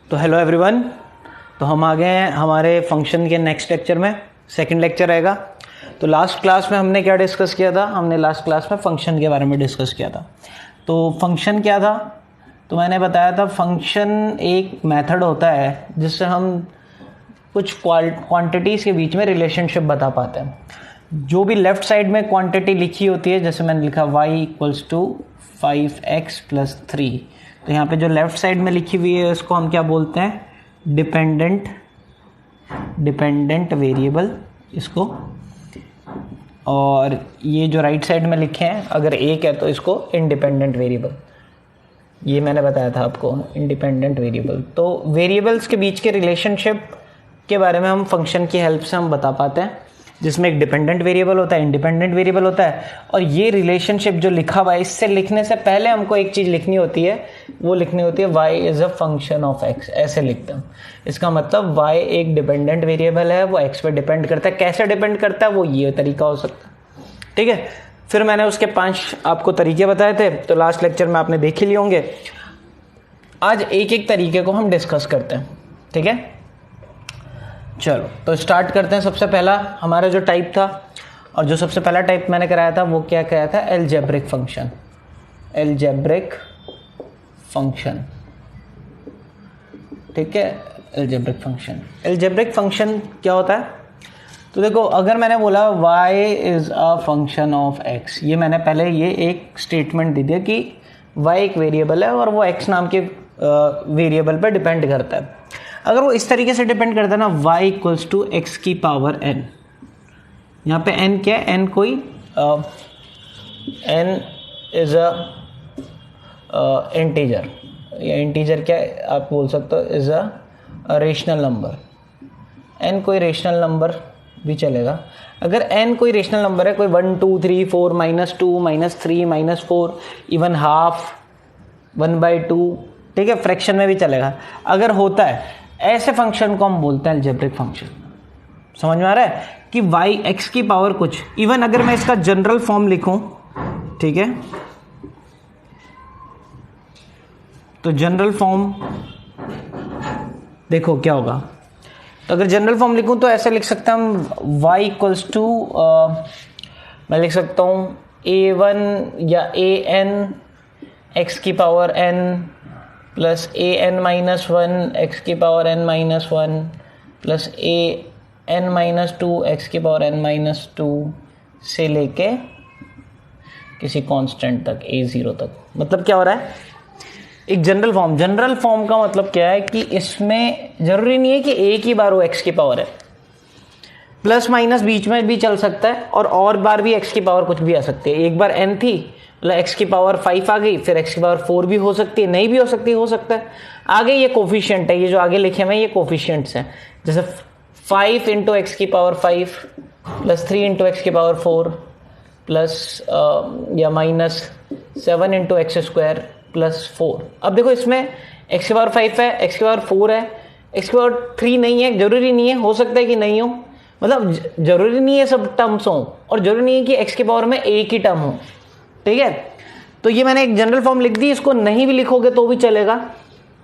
तो hello everyone, तो हम आ गए हैं हमारे फंक्शन के नेक्स्ट लेक्चर में। सेकंड लेक्चर रहेगा। तो लास्ट क्लास में हमने क्या डिस्कस किया था? हमने लास्ट क्लास में फंक्शन के बारे में डिस्कस किया था। तो फंक्शन क्या था? तो मैंने बताया था फंक्शन एक मेथड होता है जिससे हम कुछ क्वांटिटीज़ के बीच में रिलेशनशिप बता पाते हैं। जो भी लेफ़्ट साइड में क्वांटिटी लिखी होती है, जैसे मैंने लिखा y = 5x + 3, तो यहाँ पे जो लेफ़्ट साइड में लिखी हुई है इसको हम क्या बोलते हैं? डिपेंडेंट वेरिएबल इसको। और ये जो राइट साइड में लिखे हैं, अगर एक है तो इसको इंडिपेंडेंट वेरिएबल। ये मैंने बताया था आपको, इंडिपेंडेंट वेरिएबल। तो वेरिएबल्स के बीच के रिलेशनशिप के बारे में हम फंक्शन की हेल्प से हम बता पाते हैं, जिसमें एक डिपेंडेंट वेरिएबल होता है, इंडिपेंडेंट वेरिएबल होता है। और ये रिलेशनशिप जो लिखा हुआ है, इससे लिखने से पहले हमको एक चीज़ लिखनी होती है, वो लिखनी होती है y is a function of x। ऐसे लिखते हैं। इसका मतलब y एक डिपेंडेंट वेरिएबल है, वो x पे डिपेंड करता है। कैसे डिपेंड करता है, वो ये तरीका हो सकता है। ठीक है। फिर मैंने उसके 5 आपको तरीके बताए थे, तो लास्ट लेक्चर में आपने देख ही लिए होंगे। आज एक एक तरीके को हम डिस्कस करते हैं। ठीक है, चलो तो स्टार्ट करते हैं। सबसे पहला हमारा जो टाइप था, और जो सबसे पहला टाइप मैंने कराया था वो क्या कराया था? Algebraic function. एल्जेब्रिक फंक्शन, ठीक है, एल्जेब्रिक फंक्शन। एल्जेब्रिक फंक्शन क्या होता है? तो देखो, अगर मैंने बोला y is a function of x, ये मैंने पहले ये एक स्टेटमेंट दे दिया कि y एक वेरिएबल है और वो x नाम के वेरिएबल पर डिपेंड करता है। अगर वो इस तरीके से डिपेंड करता है ना, y = x⁴n, यहाँ पे n क्या है? n कोई n इज़ अ इंटीजर, या इंटीजर क्या है आप बोल सकते हो, is a rational number. n कोई रेशनल नंबर भी चलेगा। अगर n कोई रेशनल नंबर है, कोई 1 2 3 4 -2 -3 -4, इवन हाफ 1/2, ठीक है, फ्रैक्शन में भी चलेगा। अगर होता है, ऐसे फंक्शन को हम बोलते हैं एल्जेब्रिक फंक्शन। समझ में आ रहा है कि y x⁴ कुछ, इवन अगर मैं इसका जनरल फॉर्म लिखूं, ठीक है, तो जनरल फॉर्म देखो क्या होगा। तो अगर जनरल फॉर्म लिखूं तो ऐसे लिख सकता हूं y मैं लिख सकता हूं a1 या an x⁴n plus an - 1 x⁴n - 1 plus an - 2 x⁴n - 2 से लेके किसी कांस्टेंट तक a0 तक। मतलब क्या हो रहा है? एक जनरल फॉर्म का मतलब क्या है कि इसमें जरूरी नहीं है कि एक ही बार वो x⁴ है, प्लस माइनस बीच में भी चल सकता है, और बार भी x⁴ कुछ भी आ सकती है। एक बार n थी, मतलब x⁴ आ गई, फिर x⁴ भी हो सकती है, नहीं भी हो सकती, हो सकता है। आगे ये कोफिशिएंट है, ये जो आगे लिखे हुए हैं ये कोफिशिएंट्स हैं। जैसे 5 × x⁵ प्लस 3 × x⁴ प्लस या -7 × x² प्लस 4। अब देखो, इसमें x⁵ है, x⁴ है, x⁵ नहीं है, जरूरी नहीं है, हो सकता है कि नहीं हो, मतलब जरूरी नहीं है सब टर्म्स हो, और जरूरी नहीं है कि x⁵ में एक ही टर्म हो। ठीक है, तो ये मैंने एक जनरल फॉर्म लिख दी, इसको नहीं भी लिखोगे तो भी चलेगा।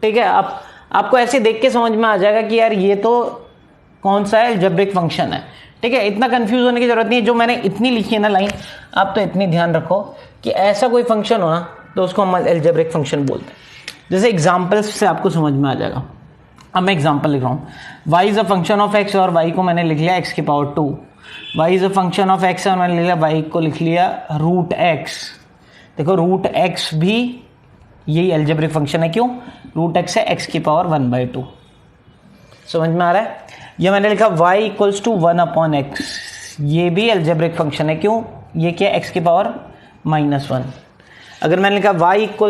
ठीक है, आपको ऐसे देख के समझ में आ जाएगा कि यार ये तो कौन सा है? एल्जेब्रिक फंक्शन है। ठीक है, इतना कंफ्यूज होने की जरूरत नहीं है। जो मैंने इतनी लिखी है ना लाइन, आप तो इतनी ध्यान रखो कि ऐसा कोई फंक्शन हो ना, तो उसको हम एल्जेब्रिक फंक्शन बोलते हैं। जैसे एग्जाम्पल्स से आपको समझ में आ जाएगा। अब मैं एग्जाम्पल लिख रहा हूँ, y is a function of x, और y को मैंने लिख लिया x⁴2। y is a function of x, और मैंने लिख लिया y को लिख लिया √x। देखो, √x भी यही एल्जेब्रिक फंक्शन है। क्यों? √x है x⁴1/2। समझ में आ रहा है? ये मैंने लिखा y = 1/x, ये भी एल्जेब्रिक फंक्शन है। क्यों? ये क्या है? x⁻⁻1। अगर मैंने लिखा y =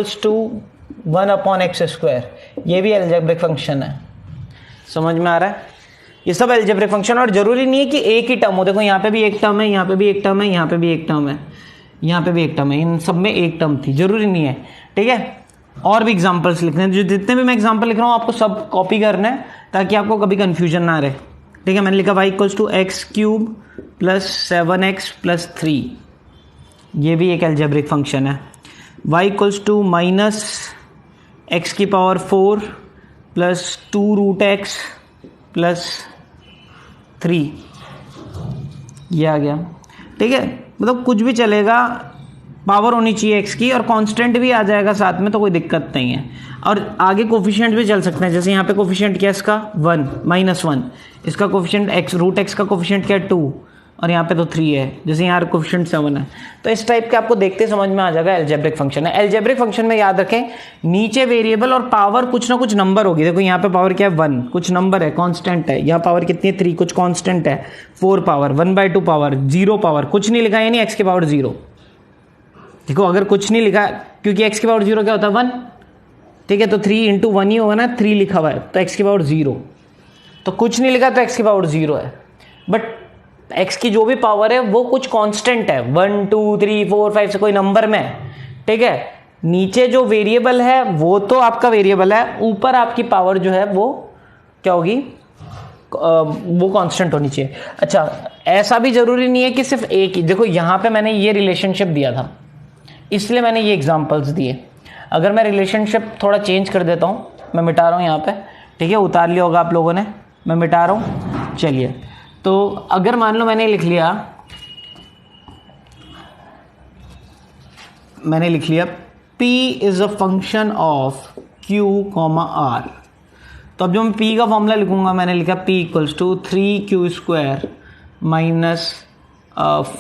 1/x², ये भी एल्जेब्रिक फंक्शन है। समझ में आ रहा है? ये सब एल्जेब्रिक फंक्शन, और जरूरी नहीं है कि एक ही टर्म हो। देखो, यहाँ पे भी एक टर्म है, यहाँ पे भी एक टर्म है, यहाँ पे भी एक टर्म है, यहाँ पे भी एक टर्म है, इन सब में एक टर्म थी, जरूरी नहीं है। ठीक है, और भी एग्जांपल्स लिखने हैं। जो जितने भी मैं एग्जांपल लिख रहा हूँ आपको सब कॉपी करना है, ताकि आपको कभी कंफ्यूजन ना रहे। ठीक है, मैंने लिखा y = x³ + 7x + 3, ये भी एक एल्जेब्रिक फंक्शन है। y = एक्स की power 4 plus 2 root x plus 3, ये आ गया। ठीक है, मतलब कुछ भी चलेगा, पावर होनी चाहिए एक्स की और कांस्टेंट भी आ जाएगा साथ में, तो कोई दिक्कत नहीं है। और आगे कोफिशिएंट भी चल सकते हैं, जैसे यहाँ पे कोफिशिएंट क्या है इसका 1 -1, इसका कोफिशिएंट एक्स, रूट एक्स का कोफिशिएंट क्या है 2 और यहाँ पे तो 3 है, जैसे यहाँ कोफिशिएंट 7 है। तो इस टाइप के आपको देखते समझ में आ जाएगा एल्जेब्रिक फंक्शन है। एल्जेब्रिक फंक्शन में याद रखें नीचे वेरिएबल और पावर कुछ ना कुछ नंबर होगी। देखो यहाँ पे पावर क्या है 1, कुछ नंबर है, कांस्टेंट है। यहाँ पावर कितनी है 3, कुछ कांस्टेंट है। 4 पावर, 1/2 पावर, 0 पावर, कुछ नहीं लिखा, यानी एक्स की पावर 0। देखो अगर कुछ नहीं लिखा, क्योंकि एक्स की पावर 0 क्या होता है 1, ठीक है, तो 3 × 1 ही होगा ना, 3 लिखा हुआ है तो एक्स की पावर 0, तो कुछ नहीं लिखा तो एक्स की पावर 0 है। बट एक्स की जो भी पावर है वो कुछ कांस्टेंट है, 1 2 3 4 5 से कोई नंबर में है। ठीक है, नीचे जो वेरिएबल है वो तो आपका वेरिएबल है, ऊपर आपकी पावर जो है वो क्या होगी, वो कांस्टेंट होनी चाहिए। अच्छा, ऐसा भी जरूरी नहीं है कि सिर्फ एक ही। देखो यहाँ पे मैंने ये रिलेशनशिप दिया था, इसलिए मैंने ये एग्जांपल्स दिए। अगर मैं रिलेशनशिप थोड़ा चेंज कर देता हूँ, मैं मिटा रहा हूँ यहाँ पे, ठीक है, उतार लिया होगा आप लोगों ने, मैं मिटा रहा हूँ। चलिए, तो अगर मान लो मैंने लिख लिया P is a function of Q, R, तो अब जो मैं P का फॉर्मूला लिखूंगा, मैंने लिखा P = 3Q² -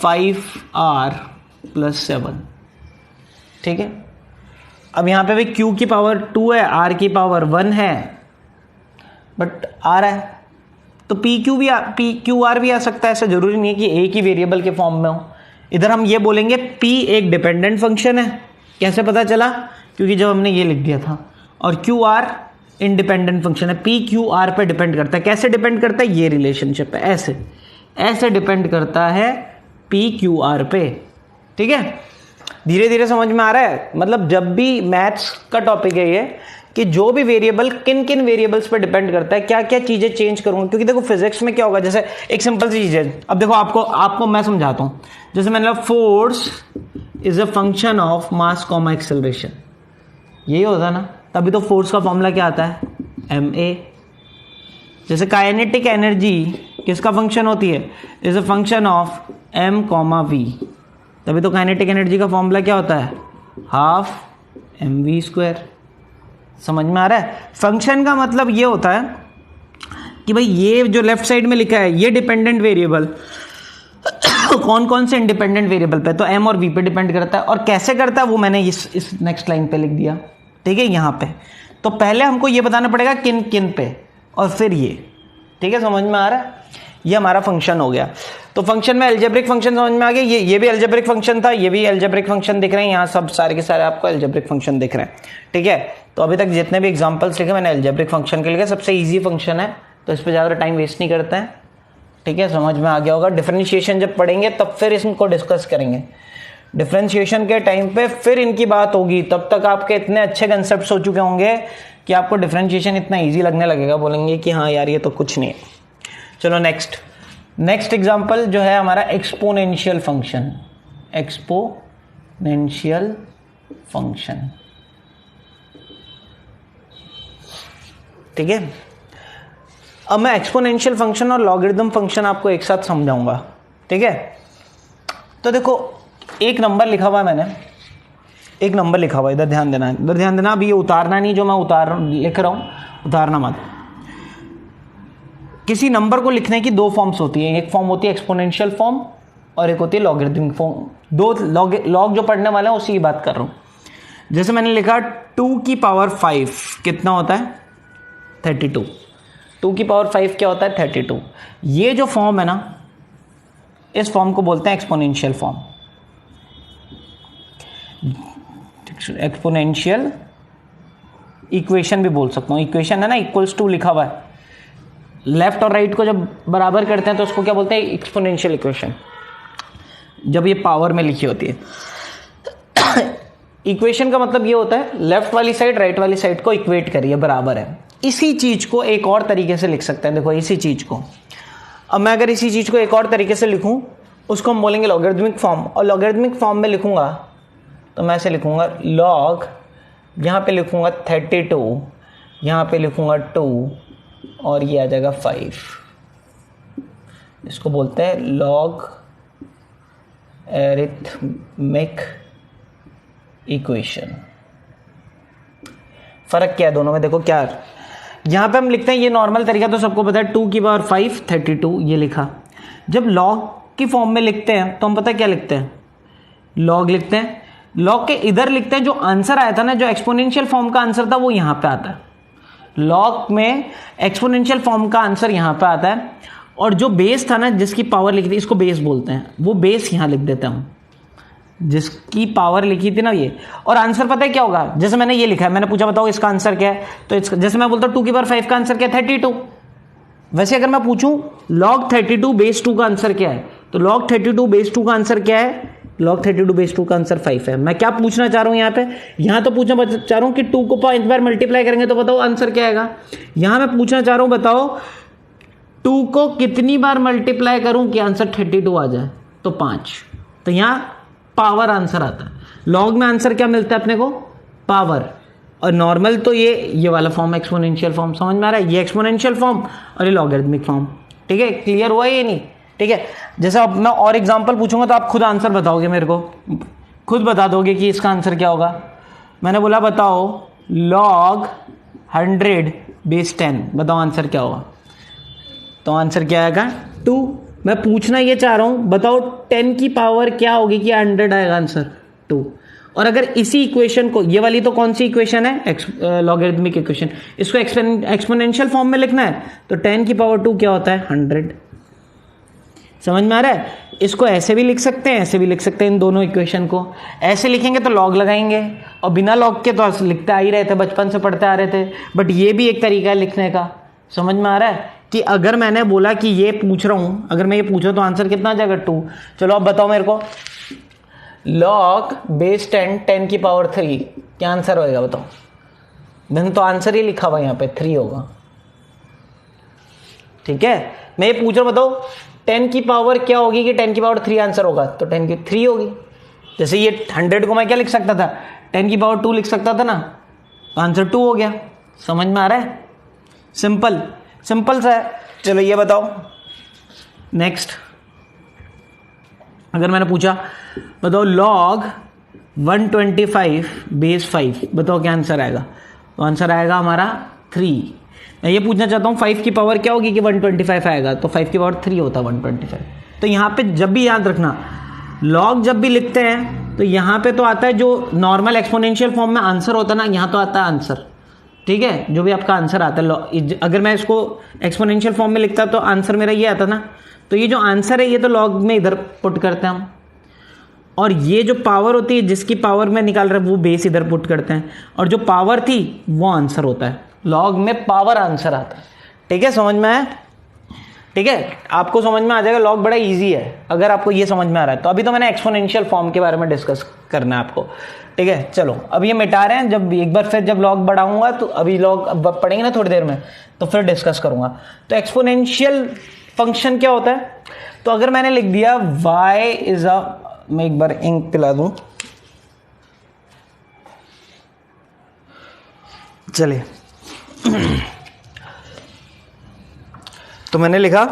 5R + 7। ठीक है, अब यहाँ पे भी Q की पावर 2 है, R की पावर 1 है, बट आ रहा है तो PQR भी आ सकता है। ऐसा जरूरी नहीं है कि एक ही वेरिएबल के फॉर्म में हो। इधर हम ये बोलेंगे P एक डिपेंडेंट फंक्शन है। कैसे पता चला? क्योंकि जब हमने ये लिख दिया था। और QR इंडिपेंडेंट फंक्शन है, PQR पे डिपेंड करता है। कैसे डिपेंड करता है? ये रिलेशनशिप है, ऐसे डिपेंड करता है PQR पे। ठीक है, धीरे धीरे समझ में आ रहा है। मतलब जब भी मैथ्स का टॉपिक है ये, कि जो भी वेरिएबल किन किन वेरिएबल्स पे डिपेंड करता है, क्या क्या चीजें चेंज करूंगा। क्योंकि देखो फिजिक्स में क्या होगा, जैसे एक सिंपल सी चीज है, अब देखो आपको मैं समझाता हूं। जैसे मैंने force is a function of mass comma acceleration, यही होता ना, तभी तो फोर्स का फॉर्मूला क्या आता है, ma। जैसे काइनेटिक एनर्जी किसका फंक्शन होती है, is a function of m, v, तभी तो काइनेटिक एनर्जी का फॉर्मूला क्या होता है, ½ mv²। समझ में आ रहा है? फंक्शन का मतलब ये होता है कि भाई ये जो लेफ्ट साइड में लिखा है ये डिपेंडेंट वेरिएबल कौन कौन से इंडिपेंडेंट वेरिएबल पे, तो m और v पे डिपेंड करता है। और कैसे करता है वो मैंने इस नेक्स्ट लाइन पे लिख दिया। ठीक है, यहाँ पे तो पहले हमको ये बताना पड़ेगा किन किन पे, और फिर ये। ठीक है, समझ में आ रहा है? ये हमारा फंक्शन हो गया। तो फंक्शन में अलजेब्रिक फंक्शन समझ में आ गया। ये भी अलजेब्रिक फंक्शन था, ये भी अलजेब्रिक फंक्शन दिख रहे हैं यहाँ, सब सारे के सारे आपको अलजेब्रिक फंक्शन दिख रहे हैं। ठीक है, तो अभी तक जितने भी एग्जांपल्स लिखे मैंने अलजेब्रिक फंक्शन के लिए, सबसे इजी फंक्शन है, तो इस पर ज़्यादा टाइम वेस्ट नहीं करते हैं। ठीक है, समझ में आ गया होगा। डिफरेंशिएशन जब पढ़ेंगे तब फिर इसको डिस्कस करेंगे। डिफरेंशिएशन के टाइम पे फिर इनकी बात होगी, तब तक आपके इतने अच्छे कंसेप्ट हो चुके होंगे कि आपको डिफरेंशिएशन इतना ईजी लगने लगेगा, बोलेंगे कि हाँ यार ये तो कुछ नहीं है। चलो नेक्स्ट एग्जाम्पल जो है हमारा एक्सपोनेंशियल फंक्शन। एक्सपोनेंशियल फंक्शन, ठीक है। अब मैं एक्सपोनेंशियल फंक्शन और लॉगरिथम फंक्शन आपको एक साथ समझाऊंगा। ठीक है, तो देखो एक नंबर लिखा हुआ है, मैंने एक नंबर लिखा हुआ है, इधर ध्यान देना, इधर ध्यान देना। अभी ये उतारना नहीं, जो मैं लिख रहा हूं उतारना मत। किसी नंबर को लिखने की दो फॉर्म्स होती हैं, एक फॉर्म होती है एक्सपोनेंशियल फॉर्म और एक होती है लॉगरिथमिक फॉर्म। दो लॉग जो पढ़ने वाला है उसी की बात कर रहा हूं। जैसे मैंने लिखा 2 की पावर 5 कितना होता है, 32। 2 की पावर 5 क्या होता है, 32। ये जो फॉर्म है ना, इस फॉर्म को बोलते हैं एक्सपोनेंशियल फॉर्म। एक्सपोनेंशियल इक्वेशन भी बोल सकता हूं। इक्वेशन है ना, इक्वल्स टू लिखा हुआ है, लेफ्ट और राइट को जब बराबर करते हैं तो उसको क्या बोलते हैं, एक्सपोनेंशियल इक्वेशन, जब ये पावर में लिखी होती है। इक्वेशन का मतलब ये होता है लेफ्ट वाली साइड राइट वाली साइड को इक्वेट करिए, बराबर है। इसी चीज को एक और तरीके से लिख सकते हैं। देखो इसी चीज को, अब मैं अगर इसी चीज को एक और तरीके से लिखूं, उसको हम बोलेंगे लॉगरिथमिक फॉर्म। और लॉगरिथमिक फॉर्म में लिखूंगा तो मैं ऐसे लिखूंगा log यहाँ पे लिखूँगा 32, यहाँ पे लिखूँगा 2 और ये आ जाएगा 5। इसको बोलते हैं लॉग एरिथमेटिक इक्वेशन। फ़र्क क्या है दोनों में, देखो क्या यहाँ पे हम लिखते हैं, ये नॉर्मल तरीका तो सबको पता है, 2 की पावर 5 32 ये लिखा। जब लॉग की फॉर्म में लिखते हैं तो हम पता है क्या लिखते हैं, लॉग लिखते हैं। लॉग के इधर लिखते हैं जो आंसर आया था ना, जो एक्सपोनेंशियल फॉर्म का आंसर था वो यहाँ पे आता है। लॉग में एक्सपोनेंशियल फॉर्म का आंसर यहाँ पे आता है, और जो बेस था ना जिसकी पावर लिखी थी, इसको बेस बोलते हैं, वो बेस यहाँ लिख देते हैं हम, जिसकी पावर लिखी थी ना ये। और आंसर पता है क्या होगा, जैसे मैंने ये लिखा है, मैंने पूछा बताओ इसका आंसर क्या है, तो इसका जैसे मैं बोलता हूँ 2 की पावर 5 का आंसर क्या है 32। वैसे अगर मैं पूछूं log 32 बेस 2 का आंसर क्या है, तो log 32 बेस 2 का आंसर क्या है, log 32 बेस 2 का आंसर 5 है। मैं क्या पूछना चाह रहा हूं यहाँ पे, यहाँ तो पूछना चाह रहा हूँ कि 2 को 5 बार मल्टीप्लाई करेंगे तो बताओ आंसर क्या आएगा। यहाँ मैं पूछना चाह रहा हूँ बताओ 2 को कितनी बार मल्टीप्लाई करूं कि आंसर 32 आ जाए, तो 5। तो यहाँ पावर आंसर आता है। लॉग में आंसर क्या मिलता है अपने को, पावर। और नॉर्मल तो ये वाला फॉर्म एक्सपोनेंशियल फॉर्म, समझ में आ रहा है, ये एक्सपोनेंशियल फॉर्म और ये लॉगरिथमिक फॉर्म। ठीक है, क्लियर हुआ ये नहीं, ठीक है। जैसे अब मैं और एग्जांपल पूछूंगा तो आप खुद आंसर बताओगे, मेरे को खुद बता दोगे कि इसका आंसर क्या होगा। मैंने बोला बताओ log 100 बेस 10, बताओ आंसर क्या होगा, तो आंसर क्या आएगा 2। मैं पूछना ये चाह रहा हूं बताओ 10 की पावर क्या होगी कि 100 आएगा आंसर 2। और अगर इसी इक्वेशन को, ये वाली तो कौन सी इक्वेशन है, लॉगरिथमिक इक्वेशन, इसको एक्सपोनेंशियल फॉर्म में लिखना है तो 10 की पावर 2 क्या होता है 100। समझ में आ रहा है। इसको ऐसे भी लिख सकते हैं, ऐसे भी लिख सकते हैं, इन दोनों इक्वेशन को। ऐसे लिखेंगे तो लॉग लगाएंगे, और बिना लॉग के तो लिखते आ ही रहे थे, बचपन से पढ़ते आ रहे थे। बट ये भी एक तरीका है लिखने का। समझ में आ रहा है कि अगर मैंने बोला कि ये पूछ रहा हूं, अगर मैं ये पूछा तो आंसर कितना आ जाएगा 2। चलो अब बताओ मेरे को log बेस 10 की पावर 3 क्या आंसर होएगा बताओ। मैंने तो आंसर ही लिखा हुआ यहाँ पे 3 होगा। ठीक है, मैं ये पूछ रहा हूं बताओ 10 की पावर क्या होगी कि 10 की पावर 3 आंसर होगा, तो 10 की 3 होगी। जैसे ये 100 को मैं क्या लिख सकता था, 10 की पावर 2 लिख सकता था ना, तो आंसर 2 हो गया। समझ में आ रहा है, सिंपल सिंपल सा है। चलो ये बताओ नेक्स्ट, अगर मैंने पूछा बताओ log 125 बेस 5, बताओ क्या आंसर आएगा, तो आंसर आएगा हमारा 3। मैं ये पूछना चाहता हूँ 5 की पावर क्या होगी कि 125 आएगा, तो 5 की पावर 3 होता है 125। तो यहाँ पे जब भी याद रखना log जब भी लिखते हैं तो यहाँ पे तो आता है जो नॉर्मल एक्सपोनेंशियल फॉर्म में आंसर होता है ना, यहाँ तो आता है आंसर। ठीक है, जो भी आपका आंसर आता है, अगर मैं इसको एक्सपोनेंशियल फॉर्म में लिखता तो आंसर मेरा ये आता ना, तो ये जो आंसर है ये तो लॉग में इधर पुट करते हैं हम, और ये जो पावर होती है जिसकी पावर में निकाल रहे हैं वो बेस इधर पुट करते हैं, और जो पावर थी वो आंसर होता है। लॉग में पावर आंसर आता है। ठीक है, समझ में आया। ठीक है, आपको समझ में आ जाएगा, लॉग बड़ा इजी है अगर आपको ये समझ में आ रहा है तो। अभी तो मैंने एक्सपोनेंशियल फॉर्म के बारे में डिस्कस करना है आपको। ठीक है, चलो अब ये मिटा रहे हैं, जब एक बार फिर जब लॉग बढ़ाऊंगा तो अभी लॉग अब पढ़ेंगे ना थोड़ी देर में, तो फिर डिस्कस करूंगा। तो एक्सपोनेंशियल फंक्शन क्या होता है, तो अगर मैंने लिख दिया y इज अ, मैं एक बार इंक पिला दूं, चलिए तो मैंने लिखा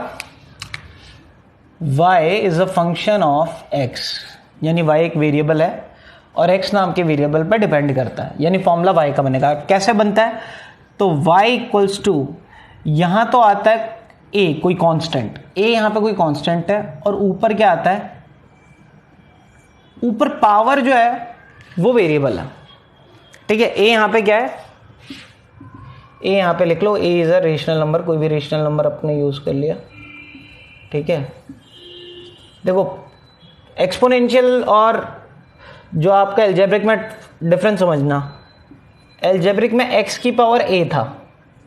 y is a function of x, यानी y एक वेरिएबल है और x नाम के वेरिएबल पर डिपेंड करता है, यानी फॉर्मूला y का बनेगा। कैसे बनता है, तो y इक्वल्स टू, यहां तो आता है a कोई कांस्टेंट, a यहां पे कोई कांस्टेंट है, और ऊपर क्या आता है, ऊपर पावर जो है वो वेरिएबल है। ठीक है, a यहां पे क्या है, a यहां पे लिख लो, a is a rational number, कोई भी रेशनल नंबर अपने यूज कर लिया। ठीक है, देखो एक्सपोनेंशियल और जो आपका एल्जेब्रिक में डिफरेंस समझना, एल्जेब्रिक में x की पावर a था,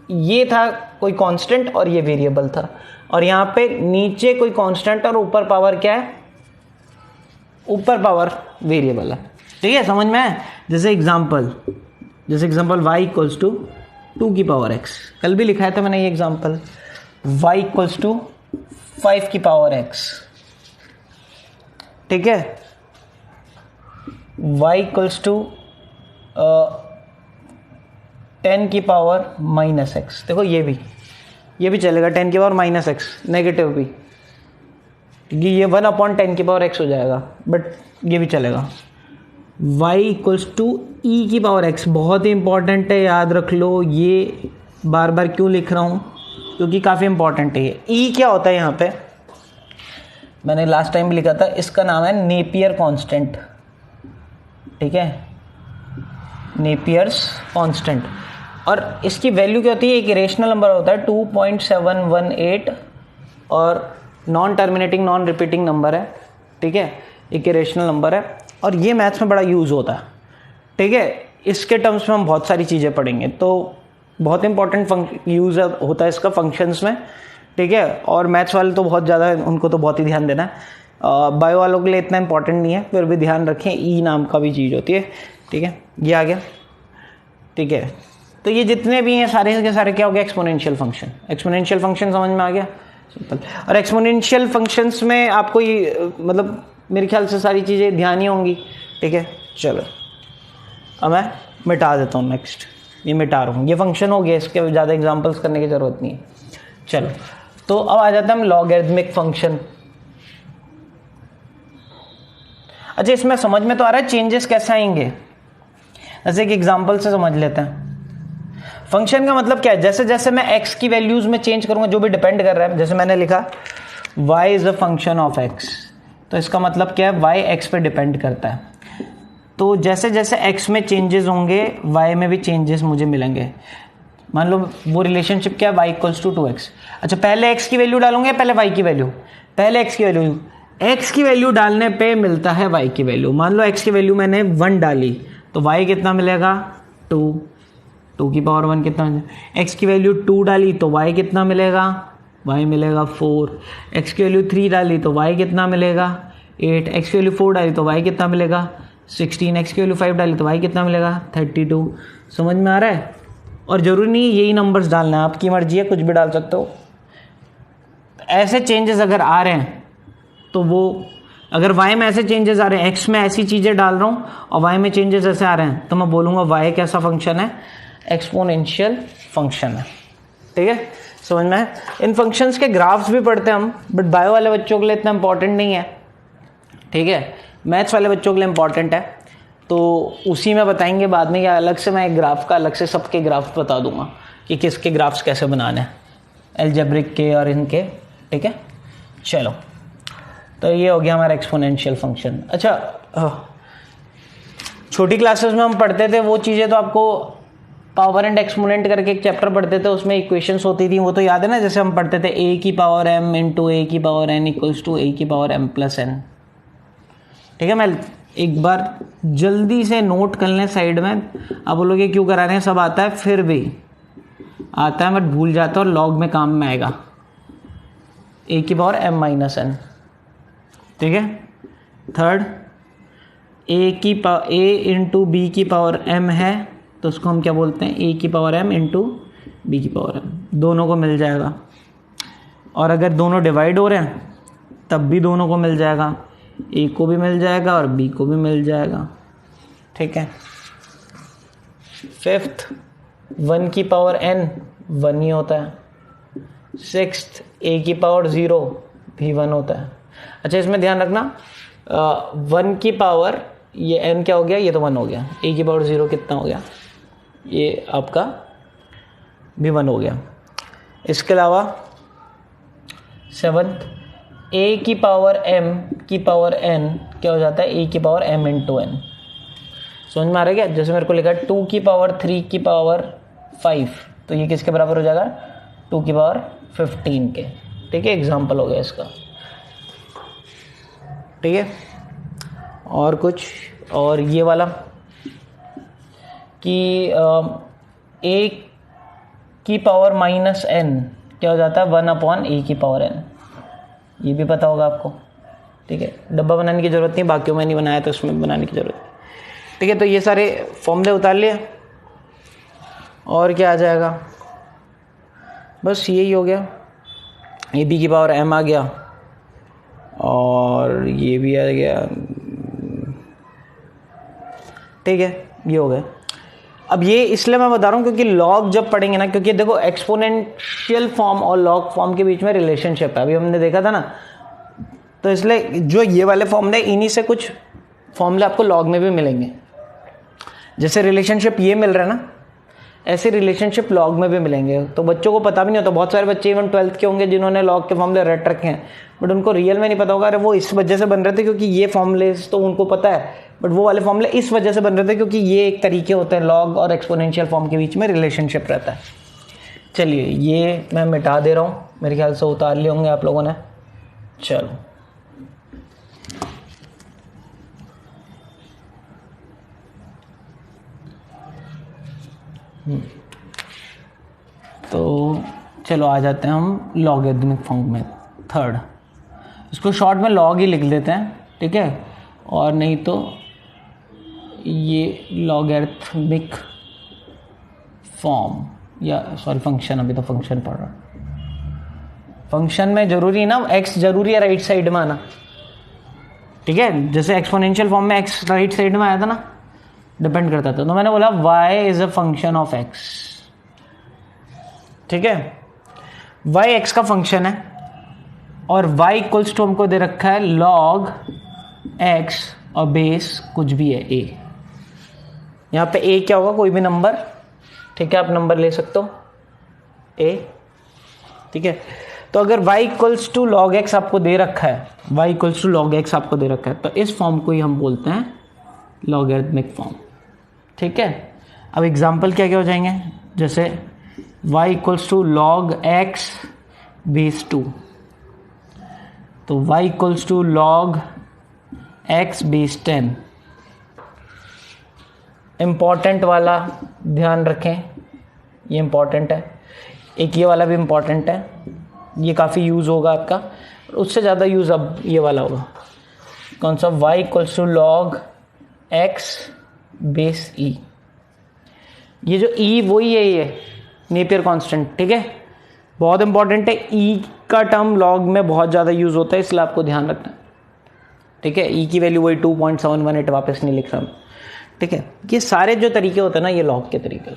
ये था कोई कांस्टेंट और ये वेरिएबल था, और यहाँ पे नीचे कोई कांस्टेंट और ऊपर पावर क्या है, ऊपर पावर वेरिएबल है। ठीक है, समझ में है। जैसे एग्जांपल y इक्वल्स टू 2 की पावर x, कल भी लिखा है था मैंने ये एग्जांपल, y इक्वल्स टू 5 की पावर x। ठीक है, y इक्वल्स टू 10 की पावर माइनस एक्स। देखो ये भी चलेगा, 10 की पावर माइनस एक्स, नेगेटिव भी, क्योंकि ये 1/10 की पावर एक्स हो जाएगा, बट ये भी चलेगा। y इक्वल्स टू ई की पावर एक्स, बहुत ही इंपॉर्टेंट है, याद रख लो। ये बार बार क्यों लिख रहा हूँ, क्योंकि काफ़ी इंपॉर्टेंट है ये। ई क्या होता है यहाँ पे, मैंने लास्ट टाइम भी लिखा था, इसका नाम है नेपियर कांस्टेंट, ठीक है, नेपियर्स कांस्टेंट। और इसकी वैल्यू क्या होती है, एक इरेशनल नंबर होता है 2.718 और non terminating non repeating number है, ठीक है, एक इरेशनल नंबर है और ये मैथ्स में बड़ा यूज़ होता है, ठीक है। इसके टर्म्स में हम बहुत सारी चीज़ें पढ़ेंगे, तो बहुत इंपॉर्टेंट यूज़ होता है इसका फंक्शंस में, ठीक है। और मैथ्स वाले तो बहुत ज़्यादा, उनको तो बहुत ही ध्यान देना है। बायो वालों के लिए इतना इंपॉर्टेंट नहीं है, फिर भी ध्यान रखें, ई नाम का भी चीज़ होती है, ठीक है। ये आ गया, ठीक है। तो ये जितने भी हैं सारे के सारे क्या हो गया, एक्सपोनेंशियल फंक्शन। एक्सपोनेंशियल फंक्शन समझ में आ गया, सिंपल। और एक्सपोनेंशियल फंक्शंस में आपको ये मतलब मेरे ख्याल से सारी चीज़ें ध्यान ही होंगी, ठीक है। चलो अब मैं मिटा देता हूँ, नेक्स्ट ये मिटा रहा हूँ, ये फंक्शन हो गया, इसके ज़्यादा एग्जांपल्स करने की ज़रूरत नहीं है। चलो तो अब आ जाता है हम लॉगरिथमिक फंक्शन। अच्छा, इसमें समझ में तो आ रहा है चेंजेस कैसे आएंगे, जैसे एक एग्जांपल से समझ लेते हैं। फंक्शन का मतलब क्या है, जैसे जैसे मैं x की वैल्यूज में चेंज करूंगा, जो भी डिपेंड कर रहा है, जैसे मैंने लिखा y is a function of x, तो इसका मतलब क्या है, y x पे डिपेंड करता है। तो जैसे जैसे x में चेंजेस होंगे y में भी चेंजेस मुझे मिलेंगे। मान लो वो रिलेशनशिप क्या है, y इक्वल्स टू 2x। अच्छा, पहले x की वैल्यू डालूंगे, पहले y की वैल्यू, पहले x की वैल्यू, x की वैल्यू डालने पे मिलता है y की वैल्यू। मान लो x की वैल्यू मैंने 1 डाली, तो y कितना मिलेगा, 2 की पावर 1 कितना मिलेगा। x की वैल्यू 2 डाली तो y कितना मिलेगा, y मिलेगा 4। x की वैल्यू 3 डाली तो y कितना मिलेगा, 8। x की वैल्यू 4 डाली तो y कितना मिलेगा, 16। x की वैल्यू 5 डाली तो y कितना मिलेगा, 32। समझ में आ रहा है। और ज़रूरी नहीं यही नंबर्स डालना है, आपकी मर्जी है, कुछ भी डाल सकते हो। ऐसे चेंजेस अगर आ रहे हैं तो वो, अगर y में ऐसे चेंजेस आ रहे हैं, x में ऐसी चीज़ें डाल रहा हूँ और y में चेंजेस ऐसे आ रहे हैं, तो मैं बोलूँगा y कैसा फंक्शन है, एक्सपोनेंशियल फंक्शन है, ठीक है। समझ में है। इन फंक्शंस के ग्राफ्स भी पढ़ते हैं हम, बट बायो वाले बच्चों के लिए इतना इंपॉर्टेंट नहीं है, ठीक है। मैथ्स वाले बच्चों के लिए इंपॉर्टेंट है, तो उसी में बताएंगे बाद में, या अलग से मैं एक ग्राफ का अलग से सबके ग्राफ बता दूंगा कि किसके ग्राफ्स कैसे बनाने हैं, एल्जेब्रिक के और इनके, ठीक है। चलो, तो ये हो गया हमारा एक्सपोनेंशियल फंक्शन। अच्छा, छोटी क्लासेस में हम पढ़ते थे वो चीज़ें, तो आपको पावर एंड एक्सपोनेंट करके एक चैप्टर पढ़ते थे, उसमें इक्वेशंस होती थी, वो तो याद है ना। जैसे हम पढ़ते थे a की पावर m इंटू a की power n equals to a की पावर m प्लस n, ठीक है। मैं एक बार जल्दी से नोट कर लें साइड में, आप बोलोगे क्यों करा रहे हैं, सब आता है, फिर भी आता है बट भूल जाता है, और लॉग में काम में आएगा, a की पावर m माइनस n, ठीक है। थर्ड, a इंटू b की पावर m है, तो उसको हम क्या बोलते हैं, a की पावर m इंटू b की पावर m, दोनों को मिल जाएगा। और अगर दोनों डिवाइड हो रहे हैं तब भी दोनों को मिल जाएगा, a को भी मिल जाएगा और b को भी मिल जाएगा, ठीक है। फिफ्थ, 1 की पावर n 1 ही होता है। सिक्स्थ, a की पावर 0 भी 1 होता है। अच्छा, इसमें ध्यान रखना, 1 की पावर, ये n क्या हो गया, ये तो 1 हो गया, a की पावर 0 कितना हो गया, ये आपका भी 1 हो गया। इसके अलावा सेवन्थ, a की पावर m की पावर n क्या हो जाता है, a की पावर m इंटू n। समझ में आ रहा है क्या। जैसे मेरे को लिखा है 2 की पावर 3 की पावर 5, तो ये किसके बराबर हो जाएगा, 2 की पावर 15 के, ठीक है। एग्जाम्पल हो गया इसका, ठीक है। और कुछ, और ये वाला कि a की पावर माइनस n क्या हो जाता है, 1/a की पावर n, ये भी पता होगा आपको, ठीक है। डब्बा बनाने की ज़रूरत नहीं, बाकियों में नहीं बनाया तो उसमें बनाने की ज़रूरत है, ठीक है। तो ये सारे फॉर्मूले उतार लिए, और क्या आ जाएगा, बस यही हो गया। ए बी की पावर m आ गया, और ये भी आ गया, ठीक है, ये हो गया। अब ये इसलिए मैं बता रहा हूँ क्योंकि लॉग जब पढ़ेंगे ना, क्योंकि देखो एक्सपोनेंशियल फॉर्म और लॉग फॉर्म के बीच में रिलेशनशिप है, अभी हमने देखा था ना, तो इसलिए जो ये वाले फॉर्मूले, इन्हीं से कुछ फॉर्मूले आपको लॉग में भी मिलेंगे। जैसे रिलेशनशिप ये मिल रहा है ना, ऐसे रिलेशनशिप लॉग में भी मिलेंगे। तो बच्चों को पता भी नहीं होता, बहुत सारे बच्चे इवन 12th के होंगे जिन्होंने लॉग के फॉर्मूले रट रखे हैं, बट उनको रियल में नहीं पता होगा, अरे वो इस वजह से बन रहे थे क्योंकि ये फॉर्मूले तो उनको पता है, बट वो वाले फॉर्मूले इस वजह से बन रहे थे क्योंकि ये एक तरीके होते हैं, लॉग और एक्सपोनेंशियल फॉर्म के बीच में रिलेशनशिप रहता है। चलिए ये मैं मिटा दे रहा हूँ, मेरे ख्याल से उतार लिए होंगे आप लोगों ने। चलो तो चलो आ जाते हैं हम लॉगरिथमिक फॉर्म में, थर्ड। इसको शॉर्ट में लॉग ही लिख देते हैं, ठीक है, और नहीं तो ये लॉगरिथमिक फॉर्म, या सॉरी फंक्शन, अभी तो फंक्शन पढ़ रहा। फंक्शन में जरूरी ना एक्स जरूरी है राइट साइड में आना, ठीक है, जैसे एक्सपोनेंशियल फॉर्म में एक्स राइट साइड में आया था ना, डिपेंड करता था, तो मैंने बोला y is a function of x, ठीक है, y x का फंक्शन है, और y इक्वल्स टू हमको दे रखा है log x और बेस कुछ भी है a। यहाँ पे a क्या होगा, कोई भी नंबर, ठीक है, आप नंबर ले सकते हो a, ठीक है। तो अगर y equals to log x आपको दे रखा है, y equals to log x आपको दे रखा है, तो इस फॉर्म को ही हम बोलते हैं लॉगरिथमिक फॉर्म, ठीक है। अब एग्जाम्पल क्या क्या हो जाएंगे, जैसे y equals to log x base 2, तो y equals to log x base 10। Important वाला ध्यान रखें, ये इम्पॉर्टेंट है, एक ये वाला भी इम्पॉर्टेंट है, ये काफ़ी यूज़ होगा आपका, उससे ज़्यादा यूज़ अब ये वाला होगा, कौन सा, y equals to log x base e। ये जो e वही है, ये नेपियर कांस्टेंट, ठीक है, बहुत इंपॉर्टेंट है। e का टर्म लॉग में बहुत ज़्यादा यूज़ होता है, इसलिए आपको ध्यान रखना है, ठीक है। e की वैल्यू वही 2.718 वापस नहीं लिख रहा हूँ, ठीक है। ये सारे जो तरीके होते हैं ना, ये लॉग के तरीके,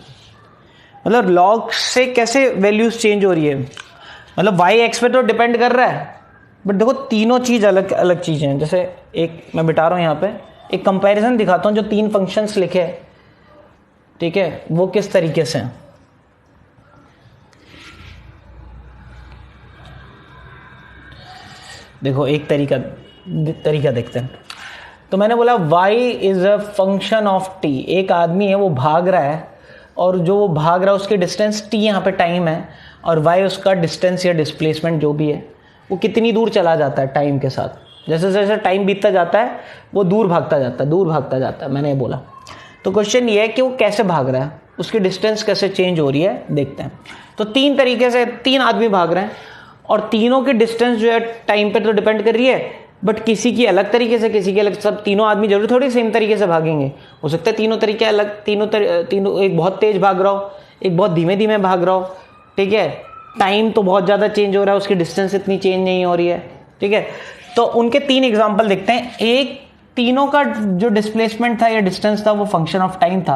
मतलब लॉग से कैसे वैल्यूज चेंज हो रही है, मतलब y x पे तो डिपेंड कर रहा है, बट देखो तीनों चीज़ अलग अलग चीज़ें हैं। जैसे एक मैं बिठा रहा हूँ यहाँ पे, एक कंपैरिजन दिखाता हूँ, जो 3 फंक्शंस लिखे हैं, ठीक है, वो किस तरीके से हैं। देखो एक तरीका देखते हैं। तो मैंने बोला y is a function of t, एक आदमी है वो भाग रहा है, और जो वो भाग रहा है उसकी डिस्टेंस t यहाँ पे टाइम है, और y उसका डिस्टेंस या डिस्प्लेसमेंट जो भी है, वो कितनी दूर चला जाता है टाइम के साथ, जैसे जैसे टाइम बीतता जाता है वो दूर भागता जाता है, मैंने ये बोला। तो क्वेश्चन ये है कि वो कैसे भाग रहा है, उसकी डिस्टेंस कैसे चेंज हो रही है, देखते हैं। तो 3 तरीके से 3 आदमी भाग रहे हैं, और तीनों की डिस्टेंस जो है टाइम पे तो डिपेंड कर रही है, बट किसी की अलग तरीके से, किसी की अलग, सब तीनों आदमी जरूर थोड़ी सेम तरीके से भागेंगे, हो सकता है तीनों तरीके अलग, तीनों एक बहुत तेज भाग रहा हो, एक बहुत धीमे धीमे भाग रहा हो, ठीक है, टाइम तो बहुत ज़्यादा चेंज हो रहा है, उसकी डिस्टेंस इतनी चेंज नहीं हो रही है, ठीक है। तो उनके 3 एग्जाम्पल देखते हैं। एक, तीनों का जो डिस्प्लेसमेंट था या डिस्टेंस था वो फंक्शन ऑफ टाइम था।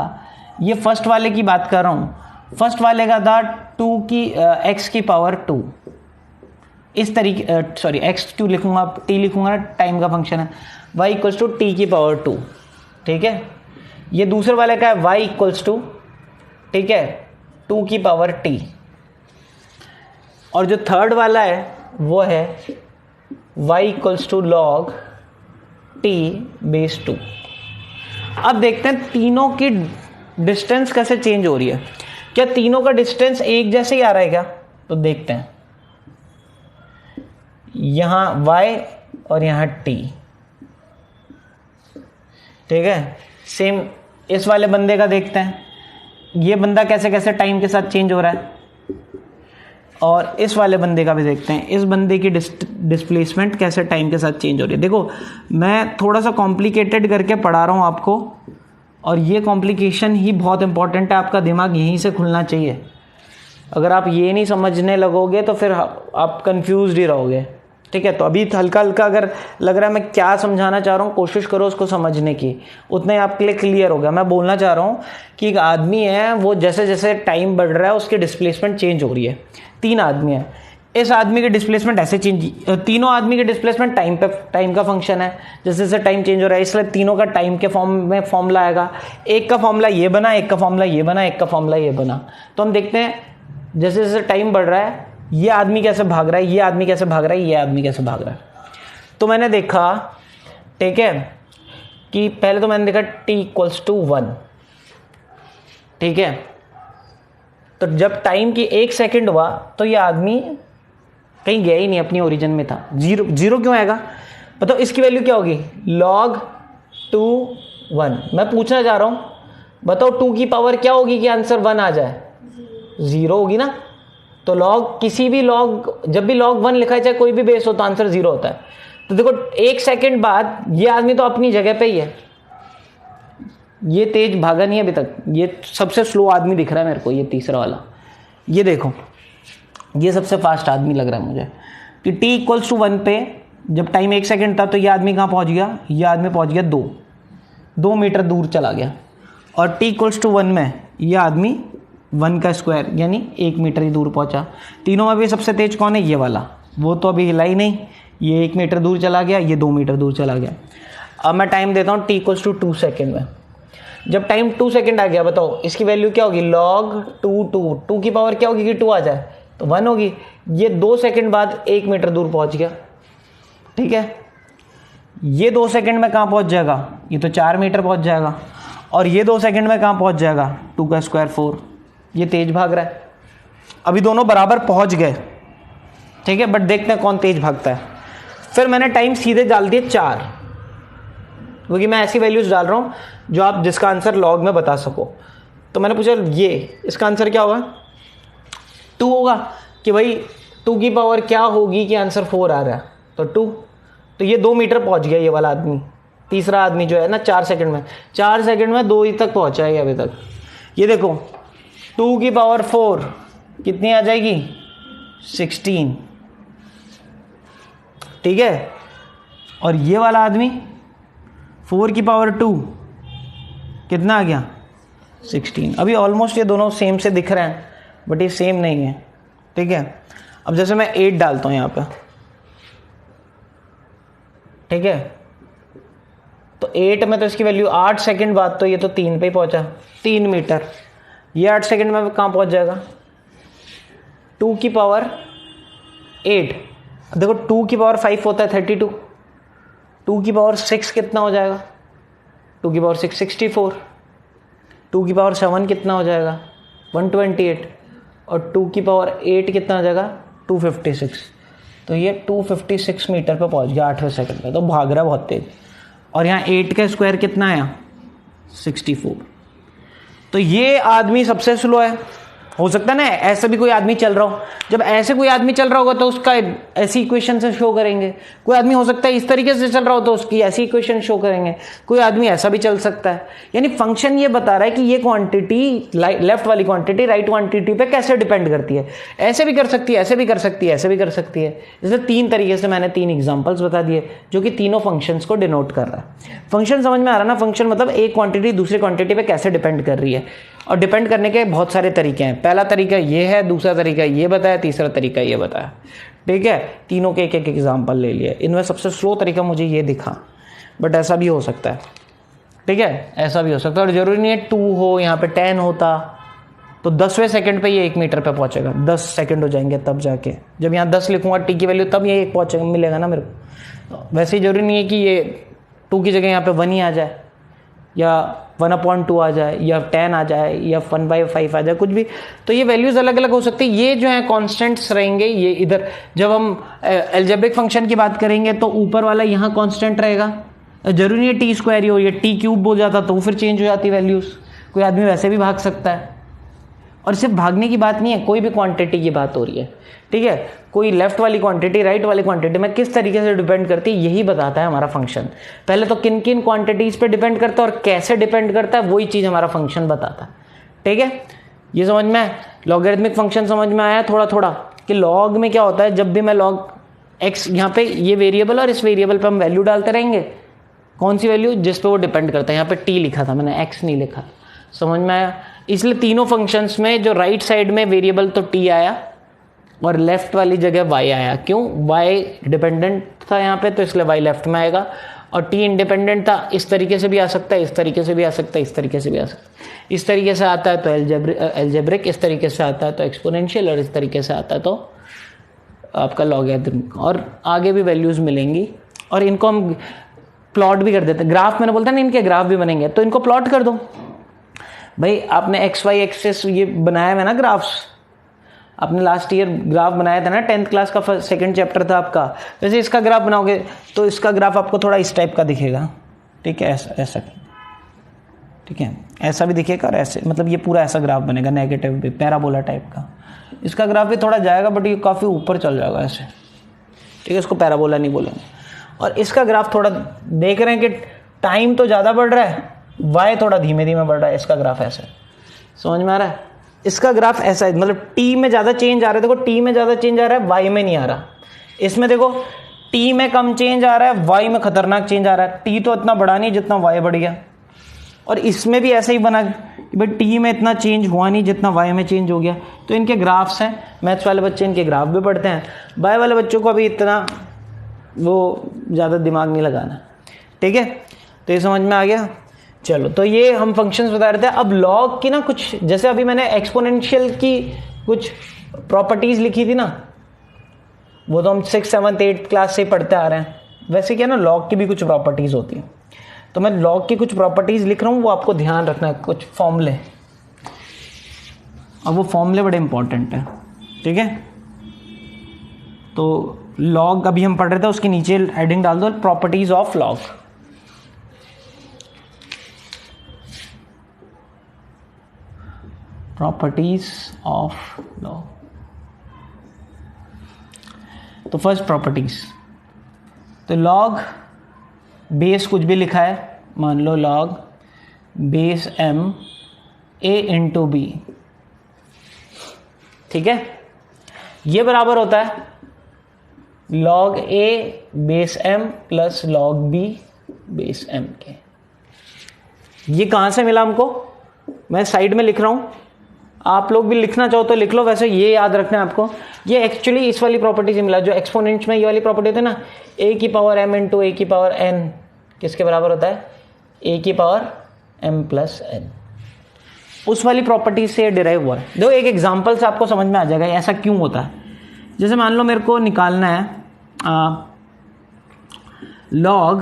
ये फर्स्ट वाले की बात कर रहा हूँ, फर्स्ट वाले का था 2 की x की पावर 2, इस तरीके, सॉरी x क्यों लिखूंगा, t लिखूंगा ना, टाइम का फंक्शन है, y इक्वल्स टू t की पावर 2, ठीक है। ये दूसरे वाले का है y इक्वल्स टू, ठीक है, 2 की पावर t, और जो थर्ड वाला है वो है y equals to log t base 2। अब देखते हैं तीनों की डिस्टेंस कैसे चेंज हो रही है, क्या तीनों का डिस्टेंस एक जैसे ही आ रहा है क्या, तो देखते हैं। यहां y और यहां t, ठीक है, सेम। इस वाले बंदे का देखते हैं, ये बंदा कैसे कैसे टाइम के साथ चेंज हो रहा है, और इस वाले बंदे का भी देखते हैं, इस बंदे की डिस्प्लेसमेंट कैसे टाइम के साथ चेंज हो रही है। देखो मैं थोड़ा सा कॉम्प्लिकेटेड करके पढ़ा रहा हूँ आपको, और ये कॉम्प्लिकेशन ही बहुत इंपॉर्टेंट है, आपका दिमाग यहीं से खुलना चाहिए। अगर आप ये नहीं समझने लगोगे तो फिर आप कंफ्यूज्ड ही रहोगे, ठीक है, तो अभी हल्का हल्का अगर लग रहा है मैं क्या समझाना चाह रहा हूँ, कोशिश करो उसको समझने की, उतना ही आपके लिए क्लियर होगा। मैं बोलना चाह रहा हूँ कि एक आदमी है, वो जैसे जैसे टाइम बढ़ रहा है उसकी डिस्प्लेसमेंट चेंज हो रही है। 3 आदमी है, इस आदमी की डिस्प्लेसमेंट ऐसे चेंज, तीनों आदमी की डिस्प्लेसमेंट टाइम का फंक्शन है, जैसे जैसे टाइम चेंज हो रहा है इसलिए तीनों का टाइम के फॉर्म में फॉर्मूला आएगा। एक का फॉर्मूला ये बना, एक का फॉर्मूला ये बना, एक का फॉर्मूला ये बना। तो हम देखते हैं जैसे जैसे टाइम बढ़ रहा है ये आदमी कैसे भाग रहा है, ये आदमी कैसे भाग रहा है, ये आदमी कैसे भाग रहा है। तो मैंने देखा, ठीक है, कि पहले तो मैंने देखा t=1, ठीक है। तो जब टाइम की 1 सेकंड हुआ तो ये आदमी कहीं गया ही नहीं, अपनी ओरिजिन में था। जीरो क्यों आएगा बताओ, इसकी वैल्यू क्या होगी, log 2 1। मैं पूछना चाह रहा हूं, बताओ 2 की पावर क्या होगी कि आंसर 1 आ जाए, 0 होगी ना। तो लॉग, किसी भी लॉग, जब भी log 1 लिखा है चाहे कोई भी बेस हो तो आंसर 0 होता है। तो देखो 1 सेकंड बाद ये आदमी तो अपनी जगह पे ही है, ये तेज भागा नहीं है अभी तक, ये सबसे स्लो आदमी दिख रहा है मेरे को, ये तीसरा वाला, ये देखो ये सबसे फास्ट आदमी लग रहा है मुझे। कि t=1 पे जब टाइम 1 सेकंड था तो ये आदमी कहाँ पहुँच गया, ये आदमी पहुँच गया 2 मीटर दूर चला गया। और t=1 में ये आदमी 1 का स्क्वायर यानी 1 मीटर ही दूर पहुँचा। तीनों में भी सबसे तेज कौन है, ये वाला, वो तो अभी हिला ही नहीं, ये 1 मीटर दूर चला गया, ये 2 मीटर दूर चला गया। अब मैं टाइम देता हूँ t=2 सेकेंड में। जब टाइम 2 सेकेंड आ गया बताओ इसकी वैल्यू क्या होगी, log 2 की पावर क्या होगी कि 2 आ जाए तो 1 होगी। ये 2 सेकेंड बाद 1 मीटर दूर पहुंच गया, ठीक है। ये 2 सेकेंड में कहाँ पहुंच जाएगा, ये तो 4 मीटर पहुंच जाएगा। और ये 2 सेकेंड में कहाँ पहुंच जाएगा, 2 का स्क्वायर 4। ये तेज भाग रहा है, अभी दोनों बराबर पहुंच गए, ठीक है। बट देखते हैं कौन तेज भागता है। फिर मैंने टाइम सीधे डाल दिए 4, क्योंकि मैं ऐसी वैल्यूज डाल रहा हूँ जो आप, जिसका आंसर लॉग में बता सको। तो मैंने पूछा ये, इसका आंसर क्या होगा, 2 होगा कि भाई 2 की पावर क्या होगी कि आंसर 4 आ रहा है, तो 2। तो ये 2 मीटर पहुंच गया ये वाला आदमी, तीसरा आदमी जो है ना 4 सेकंड में 2 ही तक पहुंचा है अभी तक। ये देखो 2 की पावर 4 कितनी आ जाएगी, 16, ठीक है। और ये वाला आदमी 4 की पावर 2 कितना आ गया, 16। अभी ऑलमोस्ट ये दोनों सेम से दिख रहे हैं बट ये सेम नहीं है, ठीक है। अब जैसे मैं 8 डालता हूँ यहाँ पे, ठीक है, तो 8 में तो इसकी वैल्यू 8 सेकंड बाद तो ये तो 3 पे ही पहुंचा, 3 मीटर। ये 8 सेकंड में कहाँ पहुंच जाएगा, 2 की पावर 8। देखो 2 की पावर 5 होता है 32, 2 की पावर 6 कितना हो जाएगा, 2 की पावर 6 64, 2 की पावर 7 कितना हो जाएगा 128, और 2 की पावर 8 कितना हो जाएगा 256। तो ये 256 मीटर पे पहुंच गया 8वें सेकंड में, तो भाग रहा है बहुत तेज। और यहाँ 8 का स्क्वायर कितना आया 64। तो ये आदमी सबसे स्लो है। हो सकता है ना ऐसा भी कोई आदमी चल रहा हो, जब ऐसे कोई आदमी चल रहा होगा तो उसका ऐसी इक्वेशन से शो करेंगे। कोई आदमी हो सकता है इस तरीके से चल रहा हो तो उसकी ऐसी इक्वेशन शो करेंगे। कोई आदमी ऐसा भी चल सकता है। यानी फंक्शन ये बता रहा है कि ये क्वांटिटी, लेफ्ट वाली क्वांटिटी राइट क्वांटिटी पे कैसे डिपेंड करती है। ऐसे भी कर सकती है, ऐसे भी कर सकती है, ऐसे भी कर सकती है। जैसे 3 तरीके से मैंने 3 एग्जाम्पल्स बता दिए जो कि तीनों फंक्शंस को डिनोट कर रहा है। फंक्शन समझ में आ रहा ना, फंक्शन मतलब एक क्वांटिटी दूसरी क्वांटिटी पे कैसे डिपेंड कर रही है। और डिपेंड करने के बहुत सारे तरीके हैं। पहला तरीका ये है, दूसरा तरीका ये बताया, तीसरा तरीका ये बताया, ठीक है। तीनों के एक एक एग्जाम्पल ले लिए। इनमें सबसे स्लो तरीका मुझे ये दिखा, बट ऐसा भी हो सकता है, ठीक है, ऐसा भी हो सकता है। और जरूरी नहीं है 2 हो, यहाँ पे 10 होता तो 10वें सेकंड पे ये 1 मीटर पे पहुंचेगा। 10 सेकंड हो जाएंगे तब जाके, जब यहाँ 10 लिखूंगा टी की वैल्यू तब ये 1 पहुंचेगा, मिलेगा ना मेरे को। वैसे ही जरूरी नहीं है कि ये 2 की जगह यहाँ पे 1 ही आ जाए, या 1/2 आ जाए, या 10 आ जाए, या 1/5 आ जाए, कुछ भी। तो ये वैल्यूज़ अलग अलग हो सकती है। ये जो है कॉन्स्टेंट्स रहेंगे। ये इधर जब हम एल्जेब्रिक फंक्शन की बात करेंगे तो ऊपर वाला यहाँ कॉन्स्टेंट रहेगा। जरूरी नहीं है टी स्क्वायर ही हो, ये टी क्यूब हो जाता तो फिर चेंज हो जाती वैल्यूज़। कोई आदमी वैसे भी भाग सकता है। और सिर्फ भागने की बात नहीं है, कोई भी क्वांटिटी की बात हो रही है, ठीक है। कोई लेफ्ट वाली क्वांटिटी राइट वाली क्वांटिटी में किस तरीके से डिपेंड करती है, यही बताता है हमारा फंक्शन। पहले तो किन किन क्वांटिटीज़ पे डिपेंड करता है और कैसे डिपेंड करता है, वही चीज़ हमारा फंक्शन बताता है, ठीक है। ये समझ में, लॉगरिथमिक फंक्शन समझ में आया थोड़ा थोड़ा कि लॉग में क्या होता है। जब भी मैं लॉग x यहाँ पे ये वेरिएबल और इस वेरिएबल पे हम वैल्यू डालते रहेंगे। कौन सी वैल्यू? जिस पे वो डिपेंड करता है। यहाँ पे t लिखा था मैंने, x नहीं लिखा। समझ में आया? इसलिए तीनों फंक्शंस में जो राइट साइड में वेरिएबल तो t आया और लेफ्ट वाली जगह y आया। क्यों? y डिपेंडेंट था यहाँ पे, तो इसलिए y लेफ्ट में आएगा, और t इंडिपेंडेंट था। इस तरीके से भी आ सकता है, इस तरीके से भी आ सकता है, इस तरीके से भी आ सकता है। इस तरीके से आता है तो एल्जेब्रिक, इस तरीके से आता है तो एक्सपोनेंशियल, और इस तरीके से आता है तो आपका लॉगरिथमिक। और आगे भी वैल्यूज़ मिलेंगी, और इनको हम प्लॉट भी कर देते हैं। ग्राफ मैंने बोलता है ना, इनके ग्राफ भी बनेंगे, तो इनको प्लॉट कर दो भाई। आपने एक्स वाई एक्सेस ये बनाया है ना ग्राफ्स, आपने लास्ट ईयर ग्राफ बनाया था ना, 10th क्लास का सेकंड चैप्टर था आपका। वैसे इसका ग्राफ बनाओगे तो इसका ग्राफ आपको थोड़ा इस टाइप का दिखेगा, ठीक है, ऐसा ठीक है, ऐसा भी दिखेगा, और ऐसे, मतलब ये पूरा ऐसा ग्राफ बनेगा, नेगेटिव भी, पैराबोला टाइप का। इसका ग्राफ भी थोड़ा जाएगा, बट ये काफ़ी ऊपर चल जाएगा ऐसे, ठीक है, इसको पैराबोला नहीं बोलेंगे। और इसका ग्राफ थोड़ा देख रहे हैं कि टाइम तो ज़्यादा बढ़ रहा है, वाई थोड़ा धीमे धीमे बढ़ रहा है। इसका ग्राफ ऐसे, समझ में आ रहा है? इसका ग्राफ ऐसा है, मतलब टी में ज़्यादा चेंज आ रहा है। देखो टी में ज़्यादा चेंज आ रहा है, वाई में नहीं आ रहा। इसमें देखो टी में कम चेंज आ रहा है, वाई में खतरनाक चेंज आ रहा है। टी तो इतना बढ़ा नहीं जितना वाई बढ़ गया, और इसमें भी ऐसा ही बना कि भाई टी में इतना चेंज हुआ नहीं जितना वाई में चेंज हो गया। तो इनके ग्राफ्स हैं, मैथ्स वाले बच्चे इनके ग्राफ भी पढ़ते हैं। वाई वाले बच्चों को अभी इतना वो ज़्यादा दिमाग नहीं लगाना, ठीक है। तो ये समझ में आ गया। चलो, तो ये हम फंक्शंस बता रहे थे। अब लॉग की ना कुछ, जैसे अभी मैंने एक्सपोनेंशियल की कुछ प्रॉपर्टीज़ लिखी थी ना, वो तो हम 6th 7th 8th क्लास से पढ़ते आ रहे हैं। वैसे क्या ना, लॉग की भी कुछ प्रॉपर्टीज़ होती हैं, तो मैं लॉग की कुछ प्रॉपर्टीज़ लिख रहा हूँ, वो आपको ध्यान रखना है, कुछ फॉर्मूले, और वो फॉर्मूले बड़े इंपॉर्टेंट हैं, ठीक है। तो लॉग अभी हम पढ़ रहे थे, उसके नीचे हेडिंग डाल दो, properties of log. Properties of log. तो फर्स्ट प्रॉपर्टीज, तो लॉग बेस कुछ भी लिखा है, मान लो log base m a into B, ठीक है, ये बराबर होता है log a base m plus log b base m के। ये कहाँ से मिला हमको? मैं साइड में लिख रहा हूँ, आप लोग भी लिखना चाहो तो लिख लो। वैसे ये याद रखना है आपको, ये एक्चुअली इस वाली प्रॉपर्टी से मिला, जो एक्सपोनेंट में ये वाली प्रॉपर्टी होती है ना, a की पावर m इंटू a की पावर n किसके बराबर होता है? a की पावर m प्लस n। उस वाली प्रॉपर्टी से डिराइव हुआ है। देखो एक एग्जांपल से आपको समझ में आ जाएगा ऐसा क्यों होता है। जैसे मान लो मेरे को निकालना है लॉग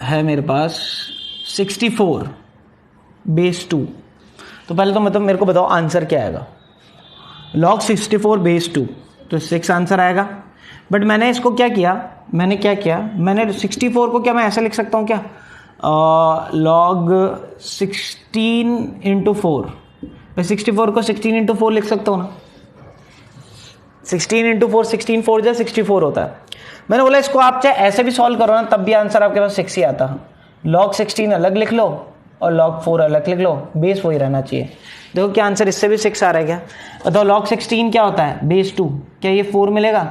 है मेरे पास 64 बेस 2। तो पहले तो मतलब मेरे को बताओ आंसर क्या आएगा। लॉग 64 बेस 2, तो 6 आंसर आएगा। बट मैंने इसको क्या किया, मैंने 64 को क्या मैं ऐसा लिख सकता हूँ क्या, लॉग 16 इंटू 4। मैं 64 को 16 इंटू 4 लिख सकता हूँ ना। 16 इंटू 4, 16 4 जा 64 होता है। मैंने बोला इसको आप चाहे ऐसे भी सॉल्व करो ना, तब भी आंसर आपके पास 6 ही आता है। लॉग 16 अलग लिख लो और लॉग 4 अलग लिख लो, बेस वही रहना चाहिए। देखो क्या आंसर इससे भी 6 आ रहा है क्या? बताओ लॉग 16 क्या होता है? बेस 2। क्या ये 4 मिलेगा?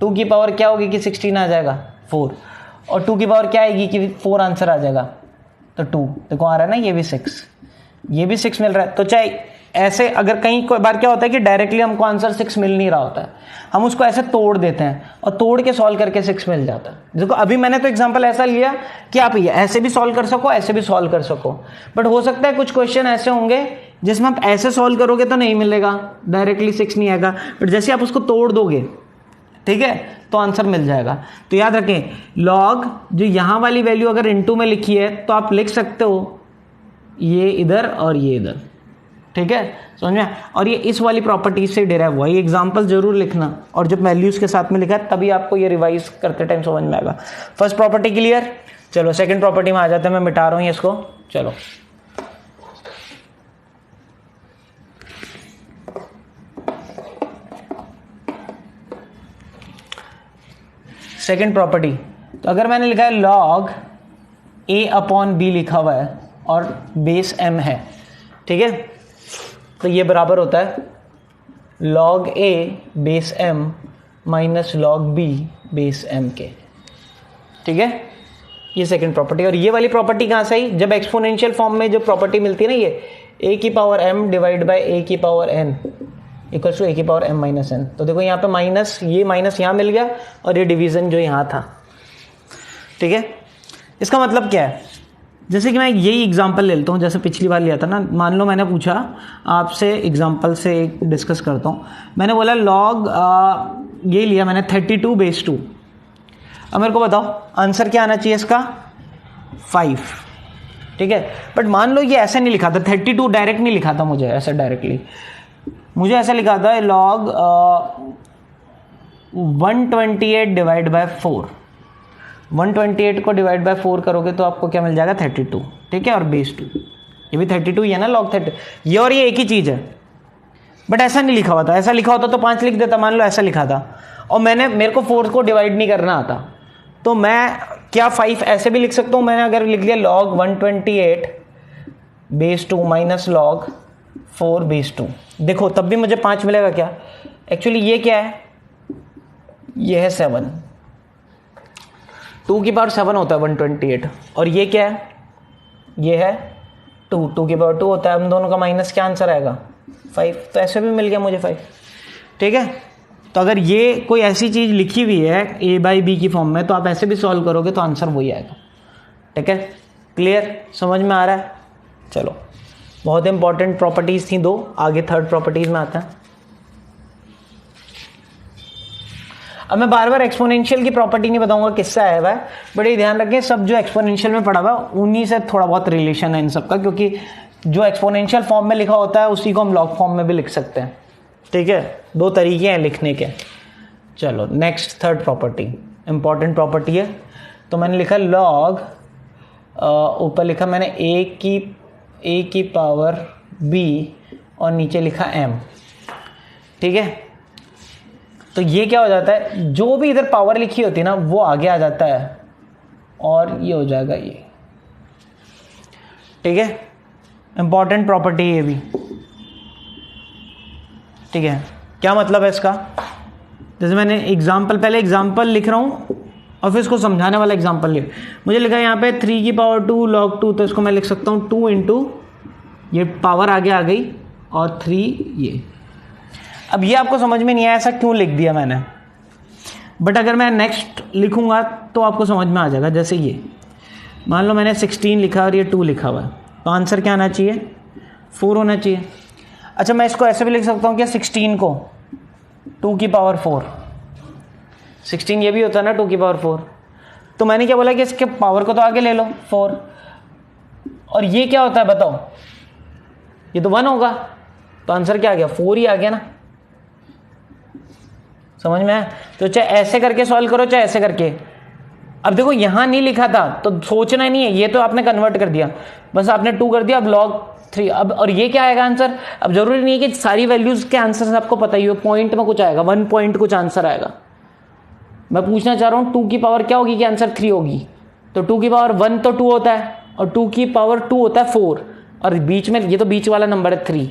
2 की पावर क्या होगी कि 16 आ जाएगा? 4। और 2 की पावर क्या आएगी कि 4 आंसर आ जाएगा? तो 2। देखो आ रहा है ना, ये भी 6, ये भी 6 मिल रहा है। तो चाहे ऐसे, अगर कहीं कोई बार क्या होता है कि डायरेक्टली हमको आंसर 6 मिल नहीं रहा होता है, हम उसको ऐसे तोड़ देते हैं और तोड़ के सॉल्व करके 6 मिल जाता है। देखो अभी मैंने तो एग्जांपल ऐसा लिया कि आप ये ऐसे भी सॉल्व कर सको, ऐसे भी सॉल्व कर सको। बट हो सकता है कुछ क्वेश्चन ऐसे होंगे जिसमें आप ऐसे सॉल्व करोगे तो नहीं मिलेगा, डायरेक्टली 6 नहीं आएगा। बट जैसे आप उसको तोड़ दोगे, ठीक है, तो आंसर मिल जाएगा। तो याद रखें, लॉग जो यहाँ वाली वैल्यू अगर इनटू में लिखी है तो आप लिख सकते हो ये इधर और ये इधर, ठीक है, समझ में। और ये इस वाली प्रॉपर्टी से डिराइव हुआ। ये एग्जांपल जरूर लिखना, और जब वैल्यूज के साथ में लिखा है तभी आपको ये रिवाइज करते टाइम समझ में आएगा। First property clear. चलो सेकंड प्रॉपर्टी में आ जाते हैं। मैं मिटा रहा हूँ इसको। चलो सेकंड प्रॉपर्टी, तो अगर मैंने लिखा है लॉग a अपॉन b लिखा हुआ है और बेस m है, ठीक है, तो ये बराबर होता है log a base m minus log B base M के। ठीक है, ये सेकंड प्रॉपर्टी। और ये वाली प्रॉपर्टी कहाँ से आई? जब एक्सपोनेंशियल फॉर्म में जो प्रॉपर्टी मिलती है ना, ये ए की पावर एम डिवाइड बाई ए की पावर एन इक्वल्स टू ए की पावर एम माइनस एन। तो देखो यहाँ पे माइनस, ये माइनस यहाँ मिल गया और ये डिवीजन जो यहाँ था। ठीक है, इसका मतलब क्या है? जैसे कि मैं यही एग्जांपल ले लेता हूँ, जैसे पिछली बार लिया था ना। मान लो मैंने पूछा आपसे, एग्जांपल से डिस्कस करता हूँ। मैंने बोला लॉग ये लिया मैंने 32 बेस 2। अब मेरे को बताओ आंसर क्या आना चाहिए इसका? 5। ठीक है, बट मान लो ये ऐसे नहीं लिखा था, 32 डायरेक्ट नहीं लिखा था मुझे ऐसे डायरेक्टली, मुझे ऐसा लिखा था लॉग 128 डिवाइड बाय 4। 128 को डिवाइड बाय 4 करोगे तो आपको क्या मिल जाएगा? 32। ठीक है, और बेस 2, ये भी 32 ही है ना, लॉग 30। ये और ये एक ही चीज़ है, बट ऐसा नहीं लिखा हुआ था। ऐसा लिखा होता तो 5 लिख देता, मान लो ऐसा लिखा था, और मेरे को 4 को डिवाइड नहीं करना आता, तो मैं क्या 5 ऐसे भी लिख सकता हूँ? मैंने अगर लिख लिया log 128 base 2 minus log 4 base 2, देखो तब भी मुझे 5 मिलेगा क्या? एक्चुअली ये क्या है? ये है 7, 2 की पावर 7 होता है 128, और ये क्या है? ये है 2 की पावर 2 होता है। हम दोनों का माइनस क्या आंसर आएगा? 5। तो ऐसे भी मिल गया मुझे 5। ठीक है, तो अगर ये कोई ऐसी चीज़ लिखी हुई है a बाई बी की फॉर्म में, तो आप ऐसे भी सॉल्व करोगे तो आंसर वही आएगा। ठीक है, क्लियर? समझ में आ रहा है? चलो, बहुत इंपॉर्टेंट प्रॉपर्टीज़ थी 2, आगे थर्ड प्रॉपर्टीज़ में आता है। अब मैं बार बार एक्सपोनेंशियल की प्रॉपर्टी नहीं बताऊंगा किससे आया हुआ है, बट ये ध्यान रखें सब जो एक्सपोनेंशियल में पढ़ा हुआ है उन्हीं से थोड़ा बहुत रिलेशन है इन सब का, क्योंकि जो एक्सपोनेंशियल फॉर्म में लिखा होता है उसी को हम लॉग फॉर्म में भी लिख सकते हैं। ठीक है, 2 तरीके हैं लिखने के। चलो next third property, important property है। तो मैंने लिखा लॉग, ऊपर लिखा मैंने ए की पावर बी और नीचे लिखा m। ठीक है, तो ये क्या हो जाता है? जो भी इधर पावर लिखी होती है ना वो आगे आ जाता है, और ये हो जाएगा ये। ठीक है, इंपॉर्टेंट प्रॉपर्टी है ये भी। ठीक है, क्या मतलब है इसका? जैसे मैंने एग्जाम्पल, पहले एग्जाम्पल लिख रहा हूँ और फिर इसको समझाने वाला एग्जाम्पल लिख, मुझे लिखा है यहाँ पे 3 की पावर 2 log 2, तो इसको मैं लिख सकता हूँ 2 इंटू, ये पावर आगे आ गई, और 3 ये। अब ये आपको समझ में नहीं आया ऐसा क्यों लिख दिया मैंने, बट अगर मैं नेक्स्ट लिखूंगा तो आपको समझ में आ जाएगा। जैसे ये मान लो मैंने 16 लिखा और ये 2 लिखा हुआ है, तो आंसर क्या आना चाहिए? 4 होना चाहिए। अच्छा, मैं इसको ऐसे भी लिख सकता हूँ क्या? 16 को 2 की पावर 4, 16 ये भी होता है ना 2 की पावर 4। तो मैंने क्या बोला कि इसके पावर को तो आगे ले लो 4, और ये क्या होता है बताओ? ये तो 1 होगा, तो आंसर क्या आ गया? 4 ही आ गया ना। समझ में आया? तो चाहे ऐसे करके सॉल्व करो चाहे ऐसे करके। अब देखो यहां नहीं लिखा था तो सोचना नहीं है, ये तो आपने कन्वर्ट कर दिया, बस आपने 2 कर दिया, अब log 3। अब और ये क्या आएगा आंसर? अब जरूरी नहीं है कि सारी वैल्यूज के आंसर आपको पता ही हो, पॉइंट में कुछ आएगा, 1 पॉइंट कुछ आंसर आएगा। मैं पूछना चाह रहा हूं 2 की पावर क्या होगी कि आंसर 3 होगी, तो 2 की पावर 1 तो 2 होता है, और 2 की पावर 2 होता है 4, और बीच में ये तो बीच वाला नंबर है 3।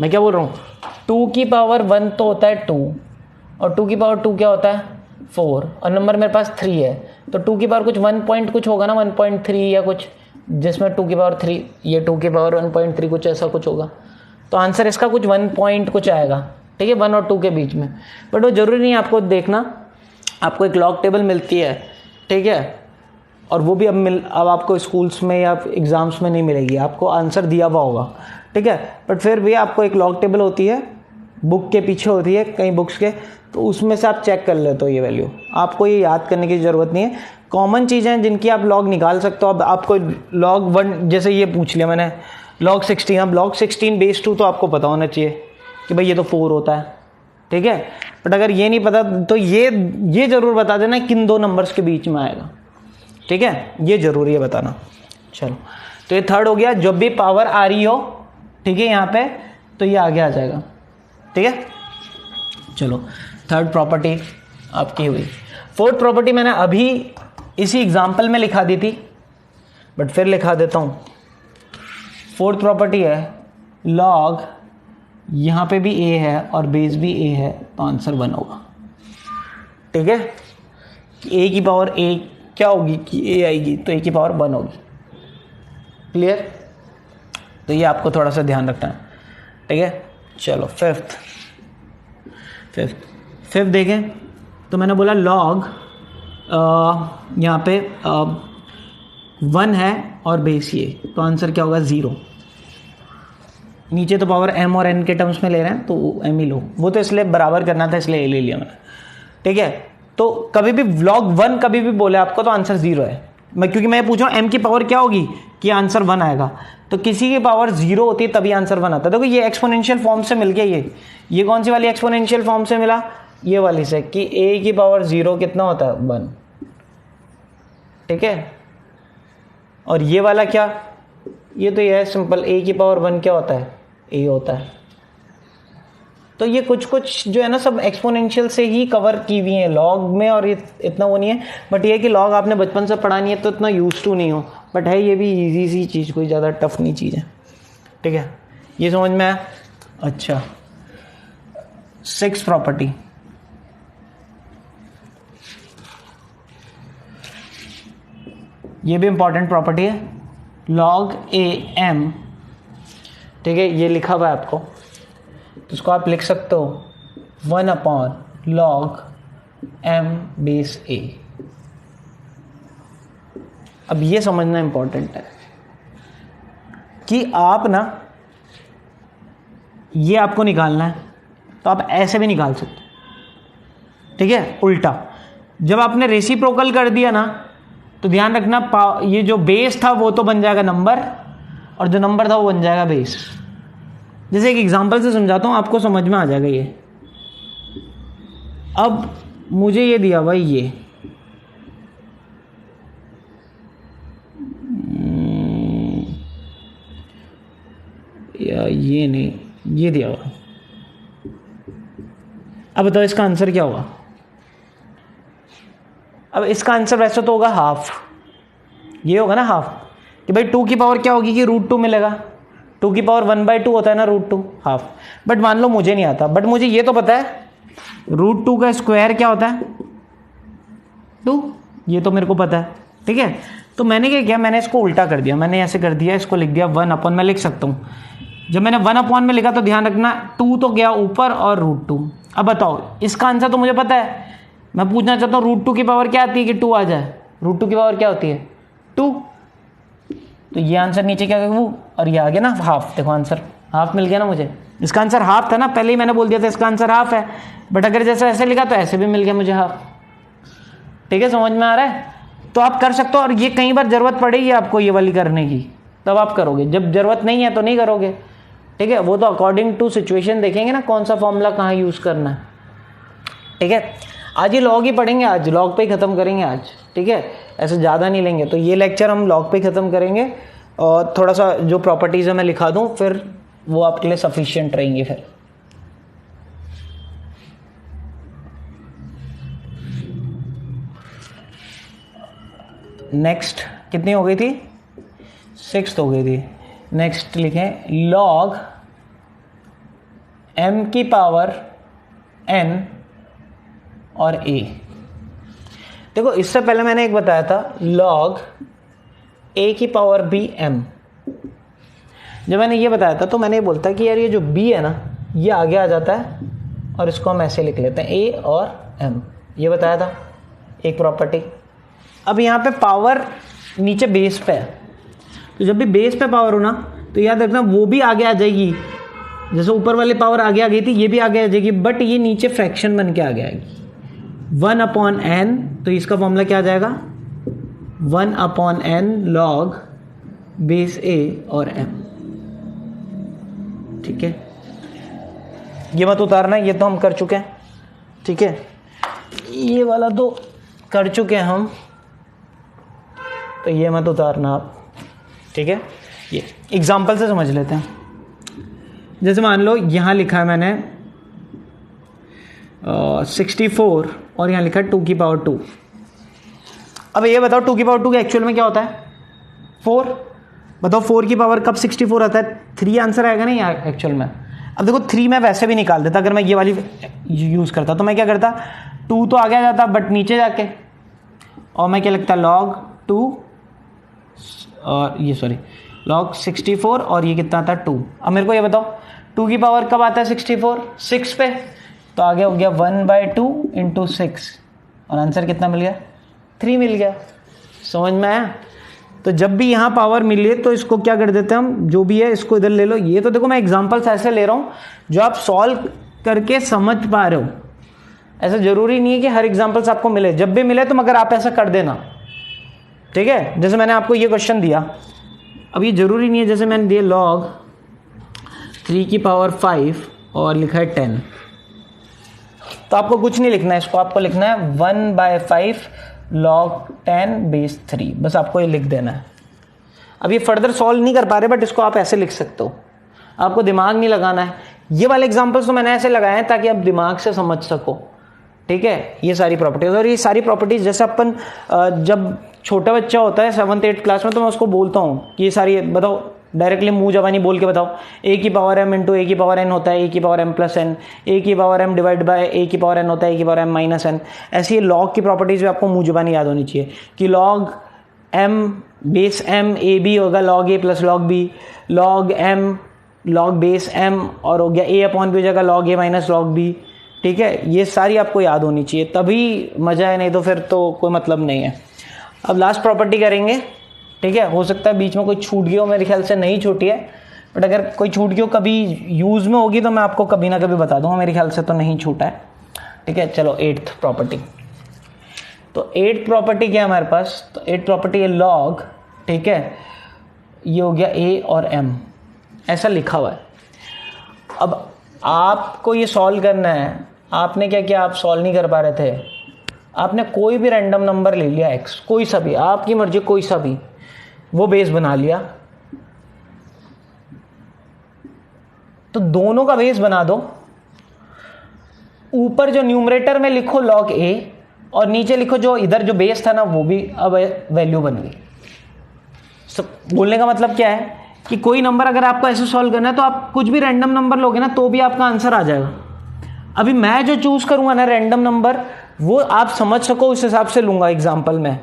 मैं क्या बोल रहा हूँ? 2 की पावर 1 तो होता है 2, और 2 की पावर 2 क्या होता है? 4, और नंबर मेरे पास 3 है, तो 2 की पावर कुछ 1 पॉइंट कुछ होगा ना, 1.3 या कुछ, जिसमें 2 की पावर 3, ये 2 की पावर 1.3 कुछ ऐसा कुछ होगा, तो आंसर इसका कुछ 1 पॉइंट कुछ आएगा। ठीक है, 1 और 2 के बीच में, बट वो जरूरी नहीं है आपको देखना। आपको एक लॉग टेबल मिलती है, ठीक है, और वो भी अब आपको स्कूल्स में या एग्ज़ाम्स में नहीं मिलेगी, आपको आंसर दिया हुआ होगा। ठीक है, बट फिर भी आपको एक लॉग टेबल होती है, बुक के पीछे होती है कई बुक्स के, तो उसमें से आप चेक कर लेते हो ये वैल्यू। आपको ये याद करने की ज़रूरत नहीं है, कॉमन चीज़ें हैं जिनकी आप लॉग निकाल सकते हो। अब आपको log 1 जैसे ये पूछ लिया मैंने, log 16, अब log 16 बेस 2 तो आपको पता होना चाहिए कि भाई ये तो 4 होता है। ठीक है, बट अगर ये नहीं पता तो ये ज़रूर बता देना किन 2 नंबर्स के बीच में आएगा। ठीक है, ये ज़रूरी है बताना। चलो, तो ये थर्ड हो गया, जब भी पावर आ रही हो, ठीक है, यहाँ पे तो ये आगे आ जाएगा। ठीक है, चलो थर्ड प्रॉपर्टी आपकी हुई। फोर्थ प्रॉपर्टी मैंने अभी इसी एग्जाम्पल में लिखा दी थी, बट फिर लिखा देता हूँ। फोर्थ प्रॉपर्टी है लॉग, यहाँ पे भी a है और बेस भी a है, तो आंसर 1 होगा। ठीक है, ए की पावर ए क्या होगी कि ए आएगी तो ए की पावर 1 होगी। क्लियर? तो ये आपको थोड़ा सा ध्यान रखना है, ठीक है। चलो फिफ्थ देखें तो मैंने बोला लॉग यहाँ पे 1 है और बेस ये, तो आंसर क्या होगा 0। नीचे तो पावर m और n के टर्म्स में ले रहे हैं तो m ही लो, वो तो इसलिए बराबर करना था इसलिए a ले लिया मैंने, ठीक है। तो कभी भी log 1 कभी भी बोले आपको तो आंसर 0 है, क्योंकि मैं पूछ रहा हूँ m की पावर क्या होगी कि आंसर 1 आएगा, तो किसी की पावर 0 होती है तभी आंसर 1 आता है। देखो ये एक्सपोनेंशियल फॉर्म से मिल गया, ये कौन सी वाली एक्सपोनेंशियल फॉर्म से मिला, ये वाली से, कि a की पावर 0 कितना होता है 1, ठीक है। और ये वाला क्या, ये तो ये है सिंपल, a की पावर 1 क्या होता है a होता है। तो ये कुछ जो है ना सब एक्सपोनेंशियल से ही कवर की हुई है लॉग में, और ये इतना वो नहीं है, बट ये कि लॉग आपने बचपन से पढ़ा नहीं है तो इतना यूज टू नहीं हो, बट है ये भी इजी सी चीज़, कोई ज़्यादा टफ नहीं चीज़ है, ठीक है। ये समझ में आया? अच्छा, 6 प्रॉपर्टी, ये भी इंपॉर्टेंट प्रॉपर्टी है, log am, ठीक है, ये लिखा हुआ है आपको, तो इसको आप लिख सकते हो 1/log m बेस a। अब ये समझना इंपॉर्टेंट है कि आप ना, ये आपको निकालना है तो आप ऐसे भी निकाल सकते, ठीक है, उल्टा। जब आपने रेसिप्रोकल कर दिया ना तो ध्यान रखना, ये जो बेस था वो तो बन जाएगा नंबर, और जो नंबर था वो बन जाएगा बेस। जैसे एक एग्जांपल से समझाता हूँ, आपको समझ में आ जाएगा ये। अब मुझे ये दिया भाई, ये नहीं, ये दिया हुआ। अब बताओ इसका आंसर क्या होगा? अब इसका आंसर वैसे तो होगा हाफ, ये होगा ना हाफ, कि भाई 2 की पावर क्या होगी कि √2 मिलेगा, 2 की पावर 1/2 होता है ना √2, हाफ। बट मान लो मुझे नहीं आता, बट मुझे ये तो पता है √2 का स्क्वायर क्या होता है 2, ये तो मेरे को पता है, ठीक है। तो मैंने क्या किया, मैंने इसको उल्टा कर दिया, मैंने ऐसे कर दिया, इसको लिख दिया 1/, मैं लिख सकता हूँ। जब मैंने 1/, में लिखा तो ध्यान रखना 2 तो गया ऊपर और √2। अब बताओ इसका आंसर तो मुझे पता है, मैं पूछना चाहता हूँ √2 की पावर क्या आती है कि 2 आ जाए, √2 की पावर क्या होती है 2, तो ये आंसर नीचे क्या वो, और ये आ गया ना हाफ। देखो आंसर हाफ मिल गया ना मुझे, इसका आंसर हाफ था ना, पहले ही मैंने बोल दिया था इसका आंसर हाफ है, बट अगर जैसे ऐसे लिखा तो ऐसे भी मिल गया मुझे हाफ, ठीक है, समझ में आ रहा है। तो आप कर सकते हो, और ये कई बार जरूरत पड़ेगी आपको ये वाली करने की, तब आप करोगे, जब जरूरत नहीं है तो नहीं करोगे, ठीक है। वो तो अकॉर्डिंग टू सिचुएशन देखेंगे ना कौन सा फॉर्मूला कहाँ यूज़ करना है, ठीक है। आज ये लॉग ही पढ़ेंगे, आज लॉग पे ही ख़त्म करेंगे आज, ठीक है, ऐसे ज़्यादा नहीं लेंगे। तो ये लेक्चर हम लॉग पे ही ख़त्म करेंगे, और थोड़ा सा जो प्रॉपर्टीज़ है मैं लिखा दूँ, फिर वो आपके लिए सफिशिएंट रहेंगे। फिर नेक्स्ट कितनी हो गई थी, 6 हो गई थी। नेक्स्ट लिखें log m की पावर n और a। देखो इससे पहले मैंने एक बताया था log a की पावर b m। जब मैंने ये बताया था तो मैंने ये बोलता कि यार ये जो b है ना ये आगे आ जाता है, और इसको हम ऐसे लिख लेते हैं a और m, ये बताया था एक प्रॉपर्टी। अब यहाँ पे पावर नीचे बेस पे है, तो जब भी बेस पे पावर हो ना तो याद रखना वो भी आगे आ जाएगी, जैसे ऊपर वाली पावर आगे आ गई थी ये भी आगे आ जाएगी, बट ये नीचे फ्रैक्शन बन के आगे आएगी 1/n। तो इसका फॉर्मूला क्या आ जाएगा 1/n log बेस a और m, ठीक है। ये मत उतारना, ये तो हम कर चुके हैं, ठीक है, ये वाला तो कर चुके हैं हम, तो ये मत उतारना आप, ठीक है। ये एग्जाम्पल से समझ लेते हैं। जैसे मान लो यहाँ लिखा है मैंने 64 और यहाँ लिखा है 2 की पावर 2। अब ये बताओ 2 की पावर 2 के एक्चुअल में क्या होता है 4। बताओ 4 की पावर कब 64 आता है, 3 आंसर आएगा ना यहाँ एक्चुअल में। अब देखो 3 मैं वैसे भी निकाल देता, अगर मैं ये वाली यूज़ करता तो मैं क्या करता 2 तो आ गया जाता बट नीचे जाके, और मैं क्या लिखता log 2 और ये सॉरी log 64 और ये कितना आता 2। अब मेरे को ये बताओ 2 की पावर कब आता है 64? 6 पे, तो आगे हो गया 1/2 इंटू 6 और आंसर कितना मिल गया? 3 मिल गया। समझ में आया? तो जब भी यहाँ पावर मिले तो इसको क्या कर देते हैं हम, जो भी है इसको इधर ले लो। ये तो देखो मैं एग्जांपल्स ऐसे ले रहा हूँ जो आप सॉल्व करके समझ पा रहे हो, ऐसा जरूरी नहीं है कि हर एग्जांपल्स आपको मिले। जब भी मिले तो मगर आप ऐसा कर देना, ठीक है? जैसे मैंने आपको ये क्वेश्चन दिया, अब ये जरूरी नहीं है, जैसे मैंने दिया log 3 की पावर 5 और लिखा है 10, तो आपको कुछ नहीं लिखना है, इसको आपको लिखना है 1/5 log 10 बेस 3, बस आपको ये लिख देना है। अब ये फर्दर सॉल्व नहीं कर पा रहे बट इसको आप ऐसे लिख सकते हो, आपको दिमाग नहीं लगाना है। ये वाले एग्जांपल्स तो मैंने ऐसे लगाए हैं ताकि आप दिमाग से समझ सको, ठीक है? ये सारी प्रॉपर्टीज, और ये सारी प्रॉपर्टीज जैसे अपन जब छोटा बच्चा होता है 7th 8th क्लास में, तो मैं उसको बोलता हूँ कि ये सारी बताओ, डायरेक्टली मुंह जबानी बोल के बताओ, a की पावर m इंटू a की पावर n होता है a की power m plus n, a की power m divide by a की पावर n होता है a की पावर m माइनस n। ऐसी ये लॉग की प्रॉपर्टीज भी आपको मुंह जबानी याद होनी चाहिए कि log m base m a b होगा log a plus log b, log m log base m और हो गया a अपॉन b हो जाएगा log a minus log b, ठीक है? ये सारी आपको याद होनी चाहिए, तभी मजा है, नहीं तो फिर तो कोई मतलब नहीं है। अब लास्ट प्रॉपर्टी करेंगे, ठीक है? हो सकता है बीच में कोई छूट गई हो, मेरे ख्याल से नहीं छूटी है, बट अगर कोई छूट गई हो कभी यूज़ में होगी तो मैं आपको कभी ना कभी बता दूंगा, मेरे ख्याल से तो नहीं छूटा है, ठीक है? चलो 8th प्रॉपर्टी। तो 8th प्रॉपर्टी क्या है हमारे पास? तो 8th प्रॉपर्टी है log, ठीक है? ये हो गया a और m, ऐसा लिखा हुआ है। अब आपको ये सॉल्व करना है, आपने क्या किया, आप सॉल्व नहीं कर पा रहे थे, आपने कोई भी रैंडम नंबर ले लिया x, कोई सा भी, आपकी मर्जी कोई सा भी, वो बेस बना लिया, तो दोनों का बेस बना दो। ऊपर जो न्यूमरेटर में लिखो log a और नीचे लिखो जो इधर जो बेस था ना वो भी अब वैल्यू बन गई। बोलने का मतलब क्या है कि कोई नंबर अगर आपको ऐसे सॉल्व करना है तो आप कुछ भी रैंडम नंबर लोगे ना तो भी आपका आंसर आ जाएगा। अभी मैं जो चूज करूंगा ना रैंडम नंबर, वो आप समझ सको उस हिसाब से लूंगा एग्जाम्पल में,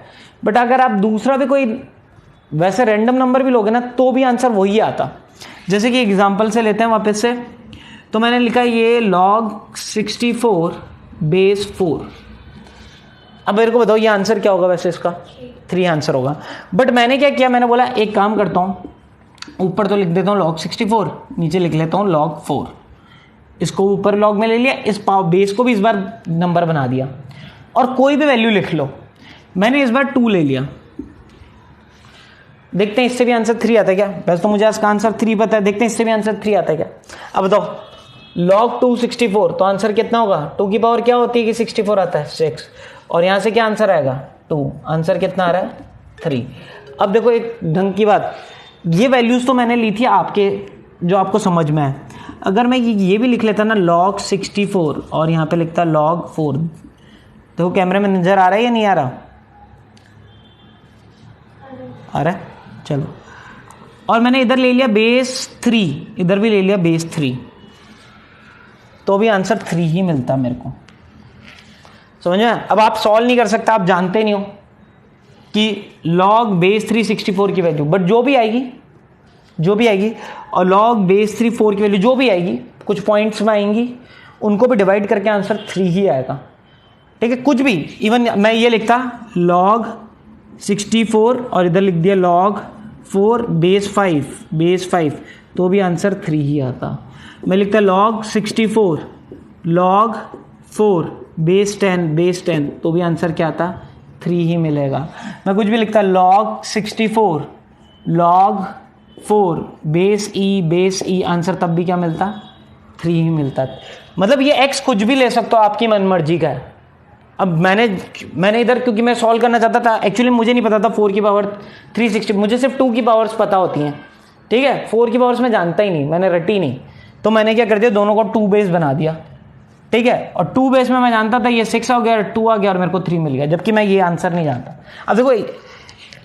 बट अगर आप दूसरा भी कोई वैसे रैंडम नंबर भी लोगे ना तो भी आंसर वही आता। जैसे कि एग्जाम्पल से लेते हैं वापस से, तो मैंने लिखा ये log 64 बेस 4। अब मेरे को बताओ ये आंसर क्या होगा? वैसे इसका 3 आंसर होगा, बट मैंने क्या किया, मैंने बोला एक काम करता हूँ, ऊपर तो लिख देता हूँ log 64, नीचे लिख लेता हूँ log 4। इसको ऊपर log में ले लिया, इस बेस को भी इस बार नंबर बना दिया और कोई भी वैल्यू लिख लो। मैंने इस बार 2 ले लिया, देखते हैं इससे भी आंसर 3 आता है क्या? वैसे तो मुझे इसका आंसर 3 पता है, देखते हैं इससे भी आंसर 3 आता है क्या। अब बताओ log 2 64, तो आंसर कितना होगा? 2 की पावर क्या होती है कि 64 आता है? 6, और यहाँ से क्या आंसर आएगा? 2। आंसर कितना आ रहा है? 3। अब देखो एक ढंग की बात, ये वैल्यूज तो मैंने ली थी आपके, जो आपको समझ में है। अगर मैं ये भी लिख लेता ना log 64 और यहाँ पे लिखता log 4, देखो कैमरे में नजर आ रहा है या नहीं आ रहा? आ रहा है, चलो। और मैंने इधर ले लिया बेस 3, इधर भी ले लिया बेस 3, तो भी आंसर 3 ही मिलता मेरे को। समझ में? अब आप सॉल्व नहीं कर सकता, आप जानते नहीं हो कि log बेस 3 64 की वैल्यू, बट जो भी आएगी और log बेस 3 4 की वैल्यू जो भी आएगी, कुछ पॉइंट्स में आएंगी, उनको भी डिवाइड करके आंसर 3 ही आएगा, ठीक है? कुछ भी, इवन मैं ये लिखता log 64 और इधर लिख दिया log 4 बेस 5, तो भी आंसर 3 ही आता। मैं लिखता log 64 log 4 बेस 10, तो भी आंसर क्या आता? 3 ही मिलेगा। मैं कुछ भी लिखता log 64 log 4 बेस ई, आंसर तब भी क्या मिलता? 3 ही मिलता। मतलब ये x कुछ भी ले सकते हो, आपकी मन मर्जी का है। अब मैंने इधर क्योंकि मैं सॉल्व करना चाहता था, एक्चुअली मुझे नहीं पता था 4 की पावर 360, मुझे सिर्फ 2 की पावर्स पता होती हैं, ठीक है? 4 की पावर्स मैं जानता ही नहीं, मैंने रटी नहीं, तो मैंने क्या कर दिया, दोनों को 2 बेस बना दिया, ठीक है? और 2 बेस में मैं जानता था ये 6 हो गया, 2 आ गया और मेरे को 3 मिल गया, जबकि मैं ये आंसर नहीं जानता। अब देखो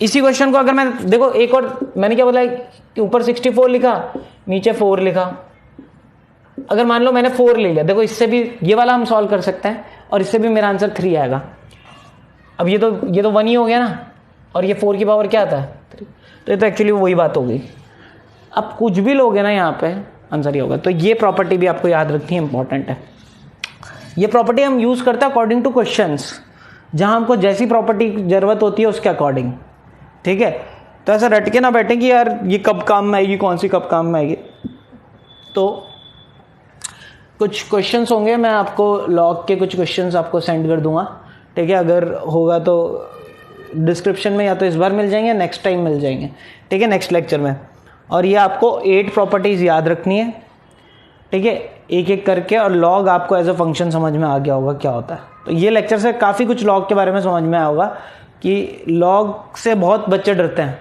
इसी क्वेश्चन को अगर मैं देखो एक और, मैंने क्या बोला कि ऊपर 64 लिखा, नीचे 4 लिखा। अगर मान लो मैंने 4 ले लिया, देखो इससे भी ये वाला हम सॉल्व कर सकते हैं, और इससे भी मेरा आंसर 3 आएगा। अब ये तो 1 ही हो गया ना, और ये 4 की पावर क्या आता है 3, तो ये तो एक्चुअली वही बात हो गई। अब कुछ भी लोगे ना यहाँ पे आंसर ही होगा। तो ये प्रॉपर्टी भी आपको याद रखनी है, इंपॉर्टेंट है। ये प्रॉपर्टी हम यूज़ करते हैं अकॉर्डिंग टू क्वेश्चंस, जहाँ हमको जैसी प्रॉपर्टी की ज़रूरत होती है उसके अकॉर्डिंग, ठीक है। तो ऐसा रट के ना बैठे कि यार ये कब काम में आएगी, कौन सी कब काम में आएगी। तो कुछ क्वेश्चंस होंगे, मैं आपको लॉग के कुछ क्वेश्चंस आपको सेंड कर दूंगा, ठीक है। अगर होगा तो डिस्क्रिप्शन में या तो इस बार मिल जाएंगे, नेक्स्ट टाइम मिल जाएंगे, ठीक है, नेक्स्ट लेक्चर में। और ये आपको 8 प्रॉपर्टीज़ याद रखनी है, ठीक है, एक एक करके। और लॉग आपको एज अ फंक्शन समझ में आ गया होगा क्या होता है। तो ये लेक्चर से काफ़ी कुछ लॉग के बारे में समझ में आया होगा कि लॉग से बहुत बच्चे डरते हैं,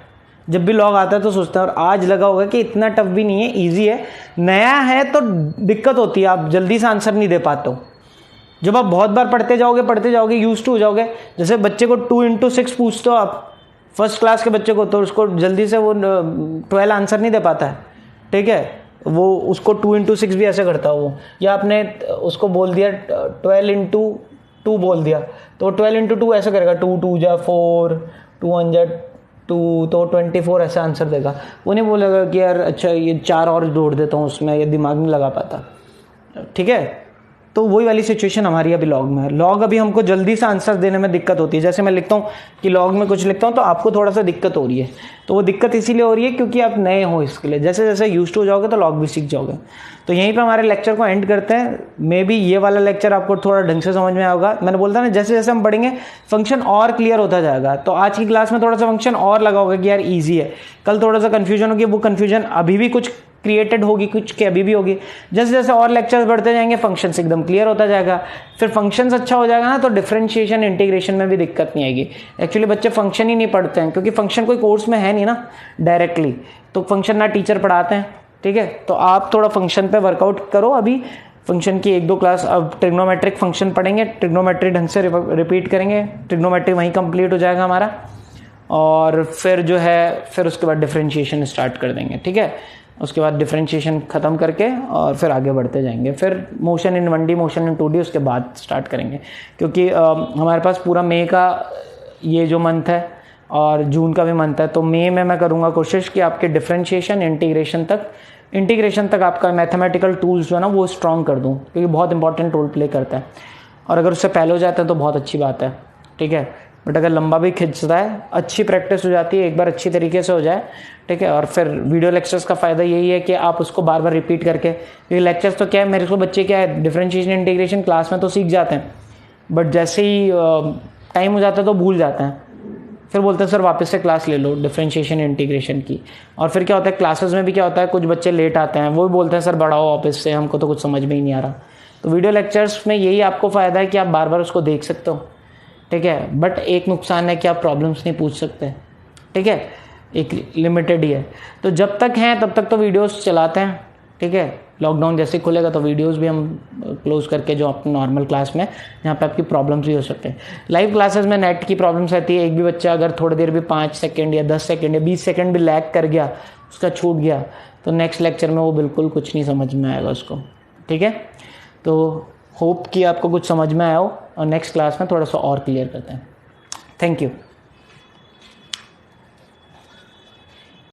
जब भी लॉग आता है तो सोचते हैं। और आज लगा होगा कि इतना टफ भी नहीं है, ईजी है। नया है तो दिक्कत होती है, आप जल्दी से आंसर नहीं दे पाते हो। जब आप बहुत बार पढ़ते जाओगे यूज टू हो जाओगे। जैसे बच्चे को 2 into 6 पूछते हो आप, फर्स्ट क्लास के बच्चे को, तो उसको जल्दी से वो 12 आंसर नहीं दे पाता है, ठीक है। वो उसको 2 into 6 भी ऐसे करता है वो, या आपने उसको बोल दिया 12 into 2 बोल दिया, तो 12 into 2 ऐसे करेगा, 2 2 जा 4, 2 1 जा 2, तो 24 ऐसा आंसर देगा। वो नहीं बोलेगा कि यार अच्छा ये 4 और जोड़ देता हूँ उसमें, ये दिमाग नहीं लगा पाता, ठीक है। तो वही वाली सिचुएशन हमारी अभी लॉग में है। लॉग अभी हमको जल्दी से आंसर देने में दिक्कत होती है। जैसे मैं लिखता हूँ कि लॉग में कुछ लिखता हूँ तो आपको थोड़ा सा दिक्कत हो रही है, तो वो दिक्कत इसीलिए हो रही है क्योंकि आप नए हो इसके लिए। जैसे जैसे यूज टू हो जाओगे तो लॉग भी सीख जाओगे। तो यहीं पे हमारे लेक्चर को एंड करते हैं। मे बी ये वाला लेक्चर आपको थोड़ा ढंग से समझ में आएगा। मैंने बोलता ना, जैसे जैसे हम पढ़ेंगे फंक्शन और क्लियर होता जाएगा। तो आज की क्लास में थोड़ा सा फंक्शन और लगा होगा कि यार ईजी है, कल थोड़ा सा कन्फ्यूजन होगी, वो कन्फ्यूजन अभी भी कुछ क्रिएटेड होगी, कुछ के अभी भी होगी। जैसे जैसे और लेक्चर्स बढ़ते जाएंगे फंक्शंस एकदम क्लियर होता जाएगा। फिर फंक्शंस अच्छा हो जाएगा ना, तो डिफरेंशिएशन इंटीग्रेशन में भी दिक्कत नहीं आएगी। एक्चुअली बच्चे फंक्शन ही नहीं पढ़ते हैं क्योंकि फंक्शन कोई कोर्स में है नहीं ना डायरेक्टली, तो फंक्शन ना टीचर पढ़ाते हैं, ठीक है। तो आप थोड़ा फंक्शन पे वर्कआउट करो। अभी फंक्शन की 1-2 क्लास, अब ट्रिग्नोमेट्रिक फंक्शन पढ़ेंगे, ट्रिग्नोमेट्री ढंग से रिपीट करेंगे, ट्रिग्नोमेट्री वहीं कंप्लीट हो जाएगा हमारा। और फिर जो है फिर उसके बाद डिफरेंशिएशन स्टार्ट कर देंगे, ठीक है। उसके बाद डिफरेंशिएशन ख़त्म करके और फिर आगे बढ़ते जाएंगे। फिर motion in 1D, motion in 2D उसके बाद स्टार्ट करेंगे, क्योंकि हमारे पास पूरा मई का ये जो मंथ है और जून का भी मंथ है। तो मई में मैं करूँगा कोशिश कि आपके डिफरेंशिएशन इंटीग्रेशन तक आपका मैथमेटिकल टूल्स जो है ना वो स्ट्रॉन्ग कर दूँ, क्योंकि बहुत इंपॉर्टेंट रोल प्ले करता है। और अगर उससे पहले हो जाता है तो बहुत अच्छी बात है, ठीक है। बट अगर लंबा भी खिंचता है, अच्छी प्रैक्टिस हो जाती है, एक बार अच्छी तरीके से हो जाए, ठीक है। और फिर वीडियो लेक्चर्स का फ़ायदा यही है कि आप उसको बार बार रिपीट करके, क्योंकि लेक्चर्स तो क्या है, मेरे को बच्चे क्या है डिफरेंशिएशन इंटीग्रेशन क्लास में तो सीख जाते हैं, बट जैसे ही टाइम हो जाता है तो भूल जाते हैं। फिर बोलते हैं सर वापस से क्लास ले लो डिफरेंशिएशन इंटीग्रेशन की। और फिर क्या होता है क्लासेस में भी क्या होता है, कुछ बच्चे लेट आते हैं, वो भी बोलते हैं सर बढ़ाओ वापस से, हमको तो कुछ समझ में ही नहीं आ रहा। तो वीडियो लेक्चर्स में यही आपको फ़ायदा है कि आप बार बार उसको देख सकते हो, ठीक है। बट एक नुकसान है कि आप प्रॉब्लम्स नहीं पूछ सकते, ठीक है, एक लिमिटेड ही है। तो जब तक हैं तब तक तो वीडियोस चलाते हैं, ठीक है। लॉकडाउन जैसे खुलेगा तो वीडियोस भी हम क्लोज करके जो अपने नॉर्मल क्लास में जहाँ पे आपकी प्रॉब्लम्स भी हो सकते हैं। लाइव क्लासेस में नेट की प्रॉब्लम्स रहती है। एक भी बच्चा अगर थोड़ी देर भी 5 सेकेंड या 10 सेकेंड या 20 सेकेंड भी लैग कर गया, उसका छूट गया, तो नेक्स्ट लेक्चर में वो बिल्कुल कुछ नहीं समझ में आएगा उसको, ठीक है। तो होप कि आपको कुछ समझ में आया हो और नेक्स्ट क्लास में थोड़ा सा और क्लियर करते हैं। Thank you.